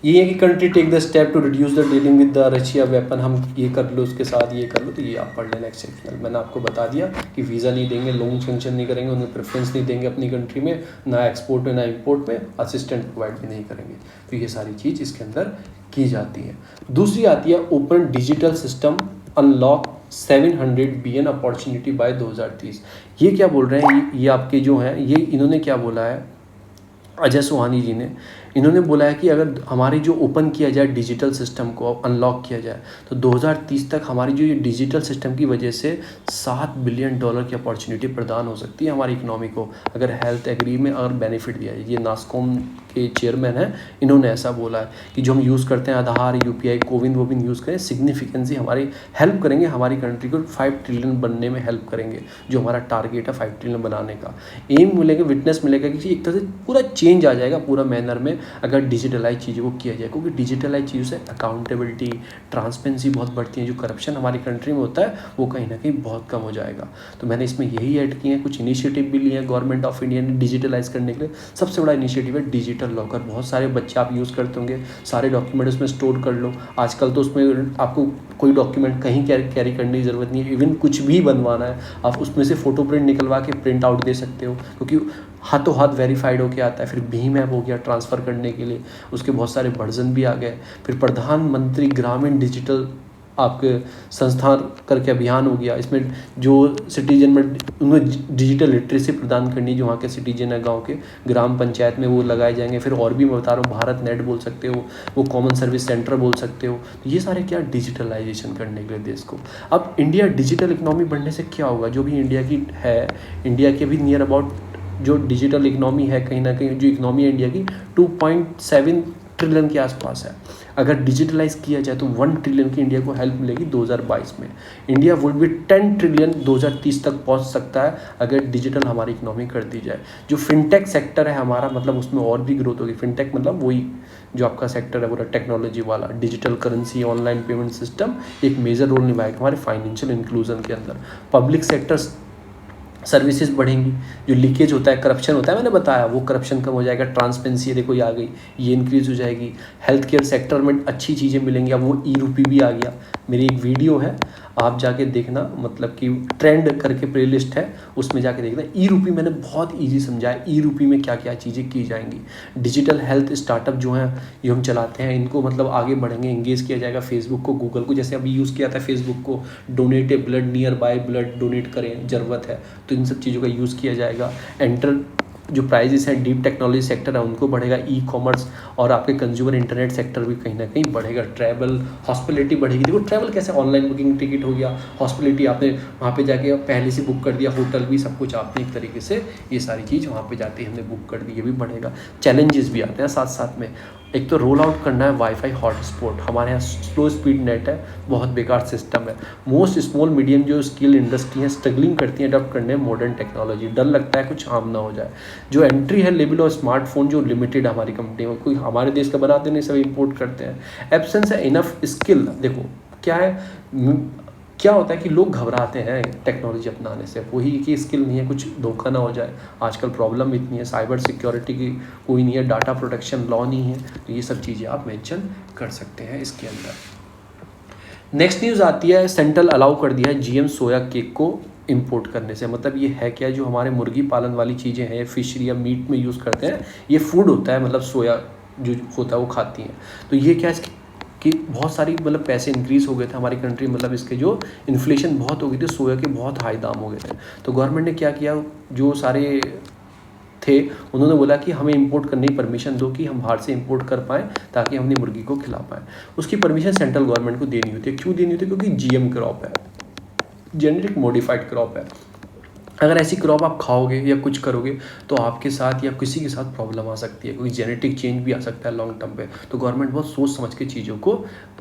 ये है कि country take the step to reduce the dealing with the Russia weapon, हम ये कर लो उसके साथ ये कर लो, तो ये आप पढ़ लेना एक्सेप्शनल। मैंने आपको बता दिया कि वीज़ा नहीं देंगे, लोन सेंक्शन नहीं करेंगे, उन्हें प्रेफरेंस नहीं देंगे अपनी कंट्री में, ना एक्सपोर्ट में ना इम्पोर्ट में, असिस्टेंट प्रोवाइड भी नहीं करेंगे। तो ये सारी चीज़ इसके अंदर की जाती है। दूसरी आती है open digital system unlock 700 billion opportunity by 2030। ये क्या बोल रहे हैं, ये आपके जो हैं, ये इन्होंने क्या बोला है, अजय सोहानी जी ने, इन्होंने बोला है कि अगर हमारी जो ओपन किया जाए डिजिटल सिस्टम को, अनलॉक किया जाए, तो 2030 तक हमारी जो ये डिजिटल सिस्टम की वजह से $7 बिलियन की अपॉर्चुनिटी प्रदान हो सकती है हमारी इकोनॉमी को, अगर हेल्थ एग्री में अगर बेनिफिट दिया जाए। ये नास्कॉम के चेयरमैन हैं, इन्होंने ऐसा बोला है कि जो हम यूज़ करते हैं आधार, UPI, कोविन यूज़ करें, सिग्निफिकेंसी हमारी हेल्प करेंगे, हमारी कंट्री को 5 ट्रिलियन बनने में हेल्प करेंगे, जो हमारा टारगेट है 5 ट्रिलियन बनाने का। एम मिलेगा, विटनेस मिलेगा कि एक तरह से पूरा चेंज आ जाएगा पूरा मैनर में अगर डिजिटलाइज चीज़ों को किया जाए, क्योंकि डिजिटलाइज चीज़ों से अकाउंटेबिलिटी, ट्रांसपेरेंसी बहुत बढ़ती है। जो करप्शन हमारी कंट्री में होता है वो कहीं ना कहीं बहुत कम हो जाएगा। तो मैंने इसमें यही ऐड किए हैं, कुछ इनिशिएटिव भी लिए हैं गवर्नमेंट ऑफ इंडिया ने डिजिटलाइज करने के लिए। सबसे बड़ा इनिशिएटिव है डिजिटल लॉकर, बहुत सारे बच्चे आप यूज़ करते होंगे, सारे डॉक्यूमेंट उसमें स्टोर कर लो। आजकल तो उसमें आपको कोई डॉक्यूमेंट कहीं कैरी करने की ज़रूरत नहीं है, इवन कुछ भी बनवाना है आप उसमें से फ़ोटो प्रिंट निकलवा के प्रिंट आउट दे सकते हो, क्योंकि हाथों हाथ वेरीफाइड होके आता है। फिर भीम ऐप हो गया ट्रांसफ़र करने के लिए, उसके बहुत सारे वर्जन भी आ गए। फिर प्रधानमंत्री ग्रामीण डिजिटल आपके संस्थान करके अभियान हो गया, इसमें जो सिटीजन में उन्हें डिजिटल लिटरेसी प्रदान करनी, जो वहाँ के सिटीजन है गांव के ग्राम पंचायत में, वो लगाए जाएंगे। फिर और भी मैं बता रहा हूँ, भारत नेट बोल सकते हो, वो कॉमन सर्विस सेंटर बोल सकते हो। तो ये सारे क्या डिजिटलाइजेशन करने के लिए देश को। अब इंडिया डिजिटल इकनॉमी बढ़ने से क्या होगा, जो भी इंडिया की है, इंडिया के भी नियर अबाउट जो डिजिटल इकनॉमी है, कहीं ना कहीं जो इकनॉमी है इंडिया की 2.7 ट्रिलियन के आसपास है। अगर डिजिटलाइज किया जाए तो 1 ट्रिलियन की इंडिया को हेल्प मिलेगी 2022 में। इंडिया वुड बी 10 ट्रिलियन 2030 तक पहुंच सकता है अगर डिजिटल हमारी इकोनॉमी कर दी जाए। जो फिनटेक सेक्टर है हमारा, मतलब उसमें और भी ग्रोथ होगी। फिनटेक मतलब वही जो आपका सेक्टर है पूरा टेक्नोलॉजी वाला, digital currency, online payment system एक मेजर रोल निभाएगा हमारे फाइनेंशियल इंक्लूजन के अंदर। पब्लिक सेक्टर सर्विसेज बढ़ेंगी, जो लीकेज होता है, करप्शन होता है, मैंने बताया वो करप्शन कम हो जाएगा। ट्रांसपेरेंसी देखो ये आ गई, ये इंक्रीज हो जाएगी। हेल्थ केयर सेक्टर में अच्छी चीज़ें मिलेंगी। अब वो ई-रूपी भी आ गया। मेरी एक वीडियो है, आप जाके देखना, मतलब कि ट्रेंड करके प्लेलिस्ट है, उसमें जाके देखना। ई-रूपी मैंने बहुत ईजी समझाया, ई-रूपी में क्या क्या चीज़ें की जाएंगी। डिजिटल हेल्थ स्टार्टअप जो हैं ये हम चलाते हैं, इनको मतलब आगे बढ़ेंगे, इंगेज किया जाएगा फेसबुक को, गूगल को। जैसे अभी यूज़ किया था फेसबुक को, donate A blood, near by blood donate करें, ज़रूरत है, तो इन सब चीज़ों का यूज़ किया जाएगा। एंटर जो प्राइजेस हैं डीप टेक्नोलॉजी सेक्टर है उनको बढ़ेगा। ई कॉमर्स और आपके कंज्यूमर इंटरनेट सेक्टर भी कहीं ना कहीं बढ़ेगा। ट्रैवल, हॉस्पिटलिटी बढ़ेगी। देखो ट्रैवल कैसे, ऑनलाइन बुकिंग, टिकट हो गया, हॉस्पिटलिटी आपने वहाँ पे जाके पहले से बुक कर दिया, होटल भी सब कुछ आपने एक तरीके से ये सारी चीज़ वहाँ पे जाते ही हमने बुक कर दी, ये भी बढ़ेगा। चैलेंजेस भी आते हैं साथ साथ में। एक तो रोल आउट करना है वाईफाई हॉटस्पॉट, हमारे यहाँ स्लो स्पीड नेट है, बहुत बेकार सिस्टम है। मोस्ट स्मॉल मीडियम जो स्किल इंडस्ट्री है स्ट्रगलिंग करती है अडॉप्ट करने में मॉडर्न टेक्नोलॉजी। डर लगता है कुछ हार्म ना हो जाए। जो एंट्री है लेवल और स्मार्टफोन जो लिमिटेड हमारी कंपनी में, कोई हमारे देश का बनाते नहीं, सब इंपोर्ट करते हैं। एब्सेंस है इनफ स्किल। देखो क्या है, क्या होता है कि लोग घबराते हैं टेक्नोलॉजी अपनाने से, वही कि स्किल नहीं है, कुछ धोखा ना हो जाए। आजकल प्रॉब्लम इतनी है, साइबर सिक्योरिटी की कोई नहीं है, डाटा प्रोटेक्शन लॉ नहीं है, तो ये सब चीज़ें आप मेंशन कर सकते हैं इसके अंदर। नेक्स्ट न्यूज़ आती है, सेंट्रल अलाउ कर दिया है जीएम सोया केक को इंपोर्ट करने से। मतलब ये है क्या, जो हमारे मुर्गी पालन वाली चीज़ें हैं, फिशरी या मीट में यूज़ करते हैं, ये फूड होता है, मतलब सोया जो होता है वो खाती हैं। तो ये क्या कि बहुत सारी मतलब पैसे इंक्रीज़ हो गए थे हमारी कंट्री, मतलब इसके जो इन्फ्लेशन बहुत हो गई थी, सोया के बहुत हाई दाम हो गए थे। तो गवर्नमेंट ने क्या किया, जो सारे थे उन्होंने बोला कि हमें इंपोर्ट करने की परमिशन दो कि हम बाहर से इंपोर्ट कर पाएँ ताकि हम अपनी मुर्गी को खिला पाएँ। उसकी परमिशन सेंट्रल गवर्नमेंट को देनी होती है। क्यों देनी होती है? क्योंकि जीएम क्रॉप है, जेनेटिक मॉडिफाइड क्रॉप है। अगर ऐसी क्रॉप आप खाओगे या कुछ करोगे तो आपके साथ या किसी के साथ प्रॉब्लम आ सकती है, कोई जेनेटिक चेंज भी आ सकता है लॉन्ग टर्म पे। तो गवर्नमेंट बहुत सोच समझ के चीज़ों को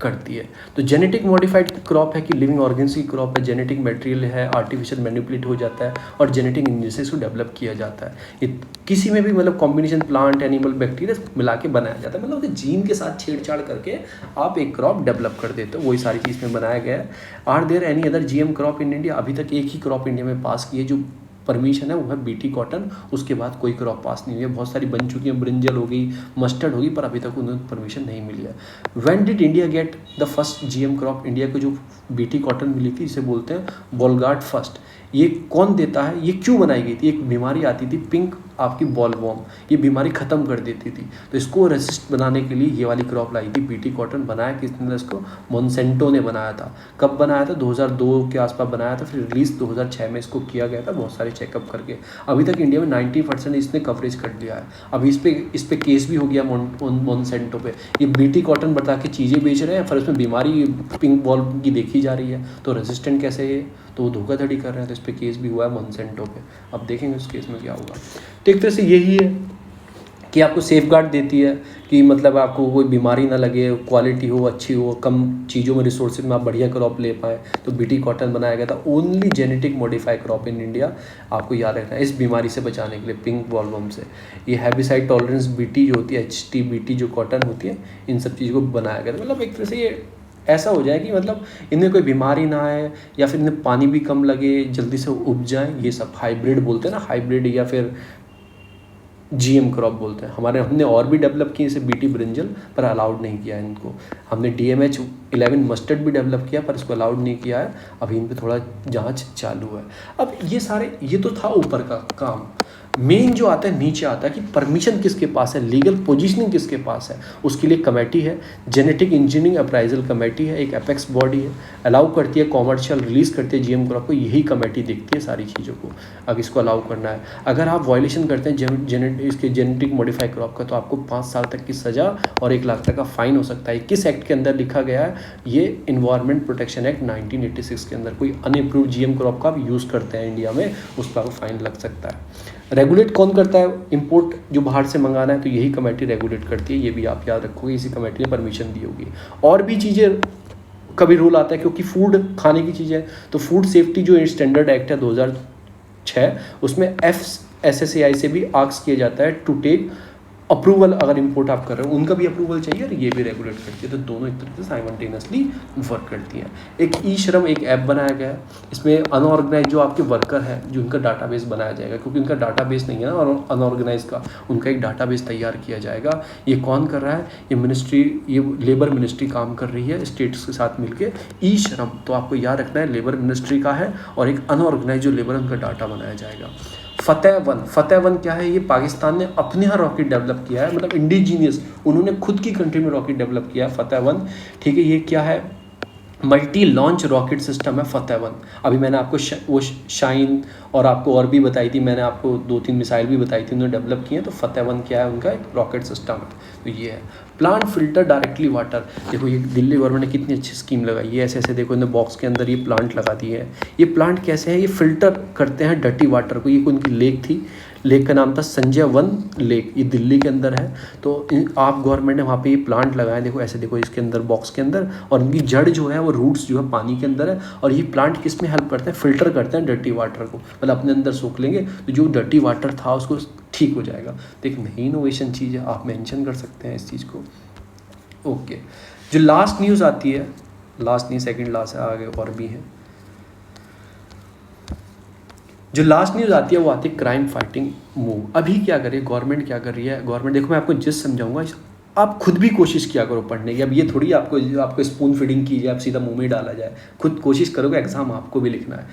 करती है। तो जेनेटिक मॉडिफाइड क्रॉप है कि लिविंग ऑर्गेन्स की क्रॉप है, जेनेटिक मटेरियल है, आर्टिफिशियल मैनिपुलेट हो जाता है और जेनेटिक इंजन से इसको डेवलप किया जाता है। ये किसी में भी मतलब कॉम्बिनेशन प्लांट, एनिमल, बैक्टीरिया मिला के बनाया जाता है, मतलब जीन के साथ छेड़छाड़ करके आप एक क्रॉप डेवलप कर देते हो, वही सारी चीज़ में बनाया गया है। Are there any other GM crop in India? अभी तक एक ही क्रॉप इंडिया में पास की है जो परमिशन है, वो है बीटी कॉटन। उसके बाद कोई क्रॉप पास नहीं हुई है। बहुत सारी बन चुकी हैं, ब्रिंजल हो गई, मस्टर्ड होगी, पर अभी तक उन्हें परमिशन नहीं मिली है। When did India get the first GM crop? India को जो बीटी कॉटन मिली थी, इसे बोलते हैं बॉलगार्ड फर्स्ट। ये कौन देता है, ये क्यों बनाई गई थी? एक बीमारी आती थी पिंक आपकी बॉलवॉर्म, ये बीमारी ख़त्म कर देती थी, तो इसको रेसिस्ट बनाने के लिए ये वाली क्रॉप लाई थी। बीटी कॉटन बनाया किसने? इसको मोनसेंटो ने बनाया था। कब बनाया था? 2002 के आसपास बनाया था, फिर रिलीज़ 2006 में इसको किया गया था, बहुत सारे चेकअप करके। अभी तक इंडिया में 90% इसने कवरेज कर लिया है। अभी इस पे केस भी हो गया मोनसेंटो पे। ये बीटी कॉटन बता के चीज़ें बेच रहे हैं, फिर उसमें बीमारी पिंक बॉल की देखी जा रही है, तो रेजिस्टेंट कैसे है? तो वो धोखाधड़ी कर रहे हैं, तो इस पर केस भी हुआ है मोनसेंटो पे। अब देखेंगे उस केस में क्या होगा। तो एक तरह से यही है कि आपको सेफ गार्ड देती है कि मतलब आपको कोई बीमारी ना लगे, क्वालिटी हो अच्छी हो, कम चीज़ों में रिसोर्सेज में आप बढ़िया क्रॉप ले पाएँ। तो बीटी कॉटन बनाया गया था, only genetic modified crop in India. आपको याद रखना है इस बीमारी से बचाने के लिए, पिंक बॉलवर्म से। ये हेर्बिसाइड टॉलरेंस बीटी जो होती है, HT बीटी जो कॉटन होती है, इन सब चीज़ों को बनाया गया था। मतलब एक तरह से ये ऐसा हो जाए कि मतलब इन्हें कोई बीमारी ना आए, या फिर इन्हें पानी भी कम लगे, जल्दी से उग जाए। ये सब हाइब्रिड बोलते हैं ना, हाइब्रिड या फिर जीएम क्रॉप बोलते हैं। हमने और भी डेवलप किए जैसे बीटी ब्रिंजल, पर अलाउड नहीं किया है इनको। हमने DMH11 मस्टर्ड भी डेवलप किया, पर इसको अलाउड नहीं किया है। अभी इन पे थोड़ा जांच चालू है। अब ये तो था ऊपर का काम। मेन जो आता है नीचे आता है कि परमिशन किसके पास है, लीगल पोजीशनिंग किसके पास है। उसके लिए कमेटी है, जेनेटिक इंजीनियरिंग अप्राइजल कमेटी है, एक एपेक्स बॉडी है, अलाउ करती है, कॉमर्शियल रिलीज करती है जीएम क्रॉप को। यही कमेटी देखती है सारी चीज़ों को, अब इसको अलाउ करना है। अगर आप वायलेशन करते हैं इसके जेनेटिक मॉडिफाइड क्रॉप का, तो आपको 5 साल तक की सज़ा और 1 लाख तक का फाइन हो सकता है। किस एक्ट के अंदर लिखा गया है? ये इन्वायरमेंट प्रोटेक्शन एक्ट 1986 के अंदर। कोई अनअप्रूव्ड जीएम क्रॉप का आप यूज़ करते हैं इंडिया में, उस पर आपको फाइन लग सकता है। रेगुलेट कौन करता है? इंपोर्ट जो बाहर से मंगाना है तो यही कमेटी रेगुलेट करती है, ये भी आप याद रखोगे, इसी कमेटी ने परमिशन दी होगी। और भी चीज़ें कभी रूल आता है, क्योंकि फूड खाने की चीज़ है, तो फूड सेफ्टी जो स्टैंडर्ड एक्ट है 2006, उसमें FSSAI से भी आस्क किया जाता है टू टेक अप्रूवल, अगर इंपोर्ट आप कर रहे हो उनका भी अप्रूवल चाहिए, और ये भी रेगुलेट करती है। तो दोनों एक तरह से साइमल्टेनियसली वर्क करती हैं। एक ई श्रम एक ऐप बनाया गया है, इसमें अनऑर्गेनाइज जो आपके वर्कर हैं, जो उनका डाटाबेस बनाया जाएगा, क्योंकि उनका डाटाबेस नहीं है ना अनऑर्गेनाइज का, उनका एक डाटाबेस तैयार किया जाएगा। ये कौन कर रहा है? ये मिनिस्ट्री, ये लेबर मिनिस्ट्री काम कर रही है स्टेट्स के साथ मिलकर। ई श्रम तो आपको याद रखना है लेबर मिनिस्ट्री का है, और एक अनऑर्गेनाइज जो लेबर है उनका डाटा बनाया जाएगा। फतेह वन क्या है? ये पाकिस्तान ने अपने यहाँ रॉकेट डेवलप किया है, मतलब इंडिजीनियस, उन्होंने खुद की कंट्री में रॉकेट डेवलप किया है फतेह वन। ठीक है, ये क्या है? मल्टी लॉन्च रॉकेट सिस्टम है फतेह वन। अभी मैंने आपको वो शाइन और आपको और भी बताई थी, मैंने आपको 2-3 मिसाइल भी बताई थी उन्होंने डेवलप किए हैं। तो फतेह वन क्या है? उनका एक रॉकेट सिस्टम है। तो ये है प्लांट फिल्टर डायरेक्टली वाटर। देखो ये दिल्ली गवर्नमेंट ने कितनी अच्छी स्कीम लगाई है, ऐसे ऐसे देखो इन्होंने बॉक्स के अंदर ये प्लांट लगा दिए हैं। ये प्लांट कैसे हैं? ये फिल्टर करते हैं डर्टी वाटर को। ये उनकी लेक थी, लेक का नाम था संजय वन लेक, ये दिल्ली के अंदर है। तो आप गवर्नमेंट ने वहाँ पे ये प्लांट लगाए, देखो ऐसे देखो इसके अंदर बॉक्स के अंदर, और इनकी जड़ जो है वो रूट्स जो है पानी के अंदर है। और ये प्लांट किस में हेल्प करते हैं? फिल्टर करते हैं डर्टी वाटर को, मतलब अपने अंदर सोख लेंगे तो जो डर्टी वाटर था उसको ठीक हो जाएगा। तो एक नई इनोवेशन चीज़ है, आप मेंशन कर सकते हैं इस चीज़ को। ओके, जो लास्ट न्यूज़ आती है, लास्ट नहीं सेकंड लास्ट है, आगे और भी है। जो लास्ट न्यूज़ आती है वो आती है क्राइम फाइटिंग मूव। अभी क्या कर रही है गवर्नमेंट? क्या कर रही है गवर्नमेंट? देखो मैं आपको जिस समझाऊंगा आप खुद भी कोशिश किया करो पढ़ने की। अब ये थोड़ी आपको स्पून फीडिंग की जाए, आप सीधा मुंह में डाला जाए, खुद कोशिश करोगे, एग्जाम आपको भी लिखना है।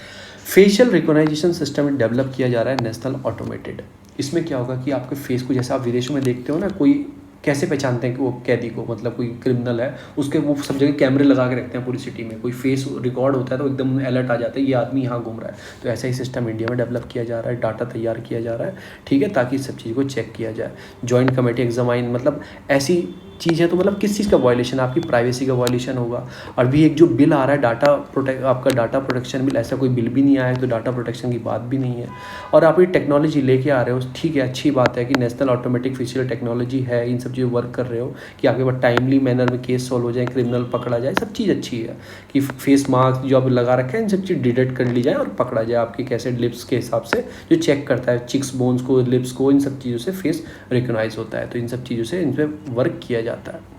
फेशियल रिकॉग्निशन सिस्टम डेवलप किया जा रहा है नेशनल ऑटोमेटेड। इसमें क्या होगा कि आपके फेस को, जैसे आप विदेशों में देखते हो ना, कोई कैसे पहचानते हैं कि वो कैदी को, मतलब कोई क्रिमिनल है, उसके वो सब जगह कैमरे लगा के रखते हैं पूरी सिटी में, कोई फेस रिकॉर्ड होता है तो एकदम अलर्ट आ जाता है ये आदमी यहाँ घूम रहा है। तो ऐसा ही सिस्टम इंडिया में डेवलप किया जा रहा है, डाटा तैयार किया जा रहा है, ठीक है, ताकि सब चीज़ को चेक किया जाए। जॉइंट कमेटी एग्जामाइन, मतलब ऐसी चीज़ है, तो मतलब किस चीज़ का वायलेशन? आपकी प्राइवेसी का वायलेशन होगा। और भी एक जो बिल आ रहा है आपका डाटा प्रोटेक्शन बिल, ऐसा कोई बिल भी नहीं आया है, तो डाटा प्रोटेक्शन की बात भी नहीं है। और आप ये टेक्नोलॉजी लेके आ रहे हो, ठीक है, अच्छी बात है कि नेशनल ऑटोमेटिक फेशियल टेक्नोलॉजी है, इन सब चीज़ वर्क कर रहे हो कि आपके पास टाइमली मैनर में केस सॉल्व हो जाए, क्रिमिनल पकड़ा जाए, सब चीज़ अच्छी है कि फेस मास्क जो आप लगा रखे हैं इन सब चीज़ डिटेक्ट कर ली जाए और पकड़ा जाए आपके कैसे लिप्स के हिसाब से, जो चेक करता है चिक्स बोन्स को, लिप्स को, इन सब चीज़ों से फेस रिकॉग्नाइज होता है। तो इन सब चीज़ों से इन पर वर्क किया जाता है।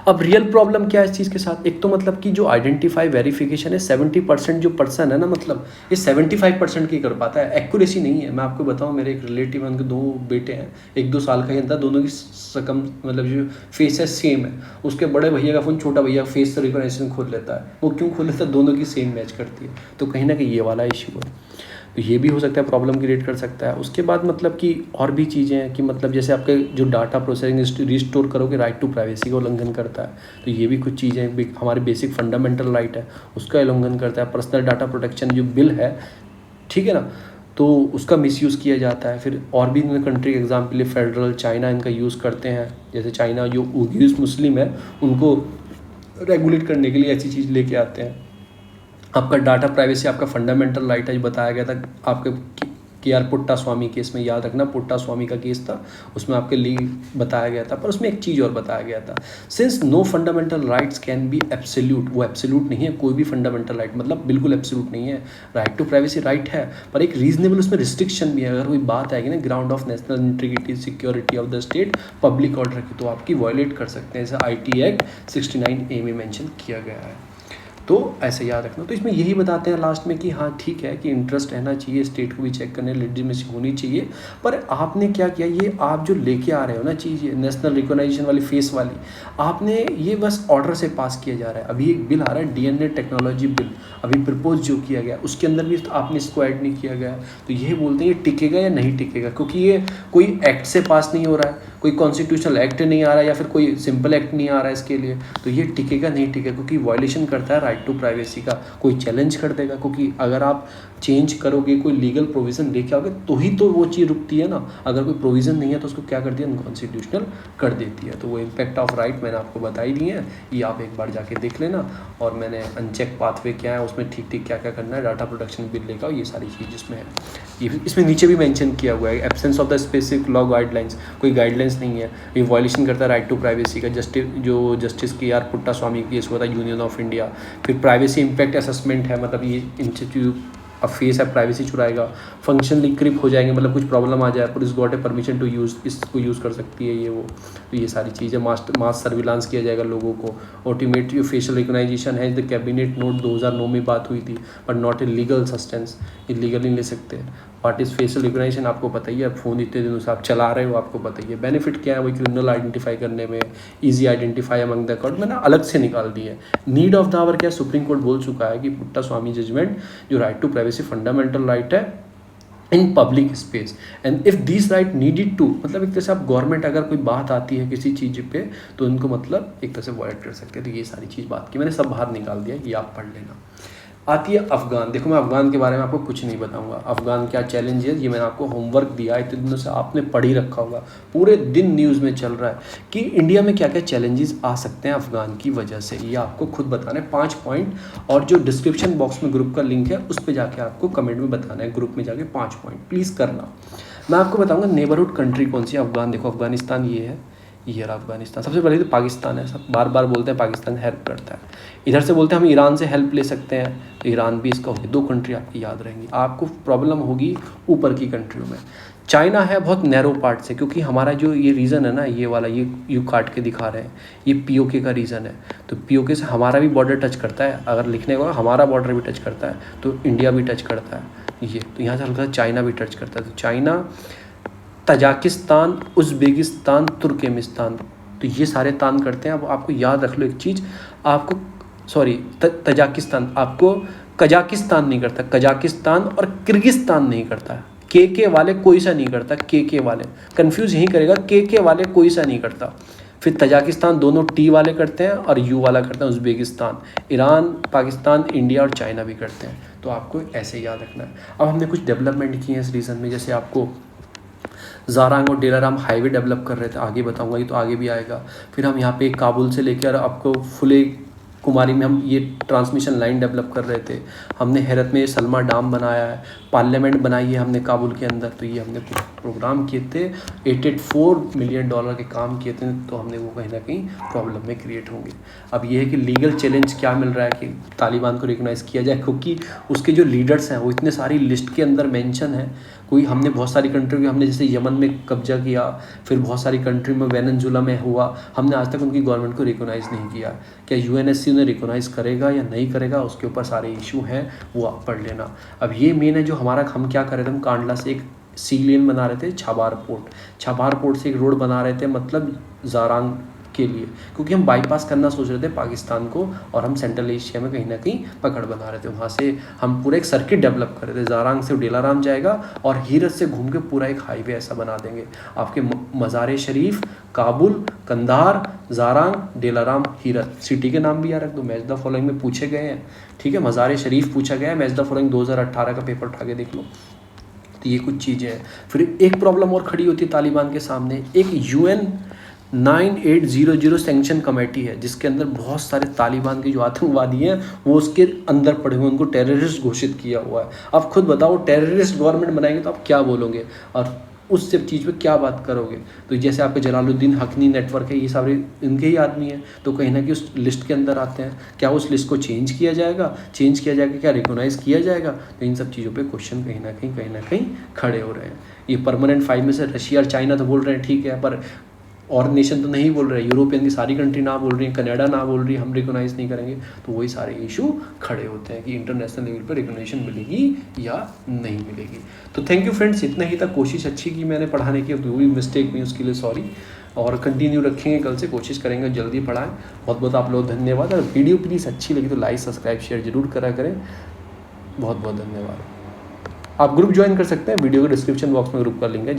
अब रियल प्रॉब्लम क्या है इस चीज़ के साथ? एक तो मतलब कि जो आइडेंटिफाई वेरिफिकेशन है 70% जो पर्सन है ना, मतलब ये 75% की कर पाता है, एक्यूरेसी नहीं है। मैं आपको बताऊं, मेरे एक रिलेटिव हैं, उनके 2 बेटे हैं, 1-2 साल का ही अंतर, दोनों की सकम मतलब जो फेस है सेम है। उसके बड़े भैया का फ़ोन छोटा भैया फेस रिकॉग्निशन खोल लेता है। वो क्यों खोल लेता है? दोनों की सेम मैच करती है। तो कहीं ना कहीं ये वाला इशू है, तो ये भी हो सकता है, प्रॉब्लम क्रिएट कर सकता है। उसके बाद मतलब कि और भी चीज़ें हैं कि मतलब जैसे आपके जो डाटा प्रोसेसिंग रिस्टोर करोगे, राइट टू प्राइवेसी का उल्लंघन करता है। तो ये भी कुछ चीज़ें हमारी बेसिक फंडामेंटल राइट है उसका उल्लंघन करता है। पर्सनल डाटा प्रोटेक्शन जो बिल है, ठीक है ना, तो उसका मिसयूज़ किया जाता है। फिर और भी कंट्री के एग्जाम्पल लिए फेडरल चाइना इनका यूज़ करते हैं। जैसे चाइना जो उइगुर्स मुस्लिम है उनको रेगुलेट करने के लिए ऐसी चीज़ लेके आते हैं। आपका डाटा प्राइवेसी आपका फंडामेंटल राइट है, बताया गया था आपके KR पुट्टा स्वामी केस में, याद रखना पुट्टा स्वामी का केस था, उसमें आपके लिए बताया गया था। पर उसमें एक चीज़ और बताया गया था, since no fundamental rights can be absolute, वो एब्सोल्यूट नहीं है कोई भी फंडामेंटल राइट, मतलब बिल्कुल एब्सोल्यूट नहीं है। राइट टू प्राइवेसी राइट है, पर एक रीजनेबल उसमें रिस्ट्रिक्शन भी है। अगर कोई बात आएगी ना ground of national integrity security of the state public order की, तो आपकी वायलेट कर सकते हैं। जैसे IT एक्ट 69A में मेंशन किया गया है, तो ऐसे याद रखना। तो इसमें यही बताते हैं लास्ट में कि हाँ ठीक है कि इंटरेस्ट रहना चाहिए, स्टेट को भी चेक करने लेजिटिमेसी होनी चाहिए। पर आपने क्या किया, ये आप जो लेके आ रहे हो ना चीज़, ये नेशनल रिकॉग्निशन वाली फेस वाली, आपने ये बस ऑर्डर से पास किया जा रहा है। अभी एक बिल आ रहा है DNA टेक्नोलॉजी बिल, अभी प्रपोज जो किया गया उसके अंदर भी आपने इसको ऐड नहीं किया गया। तो ये बोलते हैं ये टिकेगा या नहीं टिकेगा, क्योंकि ये कोई एक्ट से पास नहीं हो रहा है, कोई कॉन्स्टिट्यूशनल एक्ट नहीं आ रहा है, या फिर कोई सिंपल एक्ट नहीं आ रहा है इसके लिए। तो ये टिकेगा नहीं टिकेगा, क्योंकि वायलेशन करता है राइट राइट टू प्राइवेसी का कोई चैलेंज कर देगा, क्योंकि अगर आप चेंज करोगे, कोई लीगल प्रोविज़न लेके आओगे तो ही तो वो चीज़ रुकती है ना। अगर कोई प्रोविज़न नहीं है तो उसको क्या कर दिया, अनकॉन्स्टिट्यूशनल कर देती है। तो वो इम्पैक्ट ऑफ राइट मैंने आपको बताई दी है, ये आप एक बार जाके देख लेना। और मैंने अनचेक पाथवे क्या है, उसमें ठीक ठीक क्या क्या करना है, डाटा प्रोटेक्शन बिल लेकर, ये सारी चीज़ इसमें है। ये इसमें नीचे भी मेंशन किया हुआ है, absence of the specific law guidelines, कोई गाइडलाइंस नहीं है, ये वायलेशन करता है राइट टू प्राइवेसी का। जस्टिस के आर पुट्टास्वामी केस हुआ था यूनियन ऑफ इंडिया। फिर प्राइवेसी इम्पैक्ट असेसमेंट है, मतलब ये इंस्टीट्यूट अब फेस है प्राइवेसी चुराएगा, फंक्शनली क्रिप हो जाएंगे, मतलब कुछ प्रॉब्लम आ जाए, police got a permission to use, इसको यूज़ कर सकती है ये वो। तो ये सारी चीज़ें मास सर्विलांस किया जाएगा लोगों को। ऑटोमेट जो फेशियल रिकग्नाइजेशन है, द कैबिनेट नोट 2009 में बात हुई थी, but not a legal substance, illegal नहीं ले सकते। व्हाट इज़ फेशियल रिकग्नाइजेशन आपको पता ही है, फ़ोन इतने दिनों से आप चला रहे हो, आपको पता ही है। बेनिफिट क्या है, वही क्रिमिनल आइडेंटिफाई करने में, easy identify among the account, मैंने अलग से निकाल दी है। नीड ऑफ द आवर क्या, सुप्रीम कोर्ट बोल चुका है कि पुट्टास्वामी जजमेंट जो right to privacy fundamental right है in public space, and if this right needed to, मतलब एक तरह से आप गवर्नमेंट अगर कोई बात आती है किसी चीज़ पे तो उनको मतलब एक तरह से वॉयलेट कर सकते हैं। तो ये सारी चीज़ बात की मैंने, सब बाहर निकाल दिया, ये आप पढ़ लेना। आती है अफ़गान। देखो मैं अफ़गान के बारे में आपको कुछ नहीं बताऊंगा, अफ़गान क्या चैलेंज है ये मैंने आपको होमवर्क दिया है, इतने दिनों से आपने पढ़ ही रखा होगा, पूरे दिन न्यूज़ में चल रहा है कि इंडिया में क्या क्या चैलेंजेस आ सकते हैं अफ़गान की वजह से, ये आपको खुद बताना है 5 पॉइंट। और जो डिस्क्रिप्शन बॉक्स में ग्रुप का लिंक है उस पर जाके आपको कमेंट में बताना है, ग्रुप में जाके 5 पॉइंट प्लीज़ करना। मैं आपको बताऊँगा नेबरहुड कंट्री कौन सी है अफ़गान। देखो अफ़गानिस्तान ये है, ये रहा अफगानिस्तान। सबसे पहले तो पाकिस्तान है, सब बार बार बोलते हैं पाकिस्तान हेल्प करता है। इधर से बोलते हैं हम ईरान से हेल्प ले सकते हैं, तो ईरान भी इसका होगी। 2 कंट्री आपकी याद रहेंगी, आपको प्रॉब्लम होगी ऊपर की कंट्रियों में। चाइना है बहुत नैरो पार्ट से, क्योंकि हमारा जो ये रीज़न है ना, ये वाला ये यू काट के दिखा रहे हैं, ये पीओके का रीज़न है। तो पीओके से हमारा भी बॉर्डर टच करता है, अगर लिखने को हमारा बॉर्डर भी टच करता है तो इंडिया भी टच करता है ये, तो यहाँ से हल्का चाइना भी टच करता है। तो चाइना, तजाकिस्तान, उज़्बेकिस्तान, तुर्कमेनिस्तान, तो ये सारे तान करते हैं। अब आपको याद रख लो एक चीज़, आपको तजाकिस्तान, आपको कजाकिस्तान नहीं करता, कजाकिस्तान और किर्गिस्तान नहीं करता, के वाले कोई सा नहीं करता, के वाले कंफ्यूज यही करेगा, के वाले कोई सा नहीं करता। फिर तजाकिस्तान दोनों टी वाले करते हैं और यू वाला करते हैं उज़्बेकिस्तान, ईरान, पाकिस्तान, इंडिया और चाइना भी करते हैं। तो आपको ऐसे याद रखना है। अब हमने कुछ डेवलपमेंट किए हैं इस रीजन में, जैसे आपको ज़ारांग और डेलाराम हाईवे डेवलप कर रहे थे, आगे बताऊंगा, ये तो आगे भी आएगा। फिर हम यहाँ पे काबुल से लेकर आपको फुले कुमारी में हम ये ट्रांसमिशन लाइन डेवलप कर रहे थे। हमने हेरत में सलमा डाम बनाया है, पार्लियामेंट बनाई है हमने काबुल के अंदर। तो ये हमने कुछ प्रोग्राम किए थे, $84 मिलियन के काम किए थे, तो हमने वो कहीं ना कहीं प्रॉब्लम में क्रिएट होंगे। अब ये है कि लीगल चैलेंज क्या मिल रहा है कि तालिबान को रिकॉग्नाइज़ किया जाए, क्योंकि उसके जो लीडर्स हैं वो इतने सारी लिस्ट के अंदर मेंशन है। कोई हमने बहुत सारी कंट्री, हमने जैसे यमन में कब्जा किया, फिर बहुत सारी कंट्री में, वेनेजुला में हुआ, हमने आज तक उनकी गवर्नमेंट को रिकॉग्नाइज़ नहीं किया। क्या यूएनएससी उन्हें रिकॉग्नाइज़ करेगा या नहीं करेगा, उसके ऊपर सारे इशू हैं, वो आप पढ़ लेना। अब ये मेन है जो हमारा, हम क्या कर रहे थे, हम कांडला से एक सी लेन बना रहे थे छाबार पोर्ट से एक रोड बना रहे थे, मतलब ज़ारांग के लिए, क्योंकि हम बाईपास करना सोच रहे थे पाकिस्तान को, और हम सेंट्रल एशिया में कहीं ना कहीं पकड़ बना रहे थे। वहाँ से हम पूरा एक सर्किट डेवलप कर रहे थे, ज़ारांग से डेलाराम जाएगा और हीरत से घूम के पूरा एक हाईवे ऐसा बना देंगे। आपके मज़ार शरीफ, काबुल, कंधार, ज़ारांग, डेलाराम, हीरत, सिटी के नाम भी याद रख दो, मैच द फॉलोइंग में पूछे गए हैं, ठीक है। मज़ार शरीफ पूछा गया है, मैच द फॉलोइंग 2018 का पेपर उठा के देख लो। तो ये कुछ चीज़ें हैं। फिर एक प्रॉब्लम और खड़ी होती है तालिबान के सामने, एक UN 9800 सैंक्शन कमेटी है, जिसके अंदर बहुत सारे तालिबान के जो आतंकवादी हैं वो उसके अंदर पड़े हुए, उनको टेररिस्ट घोषित किया हुआ है। अब खुद बताओ, टेररिस्ट गवर्नमेंट बनाएंगे तो आप क्या बोलोगे और उस सब चीज़ पे क्या बात करोगे। तो जैसे आपके जलालुद्दीन हकनी नेटवर्क है, ये सारे इनके ही आदमी हैं, तो कहीं ना कहीं उस लिस्ट के अंदर आते हैं। क्या उस लिस्ट को चेंज किया जाएगा, क्या रिकॉग्नाइज़ किया जाएगा। तो इन सब चीज़ों पे क्वेश्चन कहीं ना कहीं खड़े हो रहे हैं। ये परमानेंट 5 में से रशिया और चाइना तो बोल रहे हैं ठीक है, पर और नेशन तो नहीं बोल रहे, यूरोपियन की सारी कंट्री ना बोल रही है, कनाडा ना बोल रही है हम रिकॉग्नाइज़ नहीं करेंगे। तो वही सारे इशू खड़े होते हैं कि इंटरनेशनल लेवल पर रिकॉग्निशन मिलेगी या नहीं मिलेगी। तो थैंक यू फ्रेंड्स, इतना ही तक कोशिश अच्छी की मैंने पढ़ाने की, कोई मिस्टेक नहीं उसके लिए सॉरी, और कंटिन्यू रखेंगे, कल से कोशिश करेंगे जल्दी पढ़ाएं। बहुत बहुत आप लोग धन्यवाद, और वीडियो प्लीज़ अच्छी लगी तो लाइक सब्सक्राइब शेयर जरूर करा करें। बहुत बहुत धन्यवाद। आप ग्रुप ज्वाइन कर सकते हैं, वीडियो के डिस्क्रिप्शन बॉक्स में ग्रुप का लिंक है,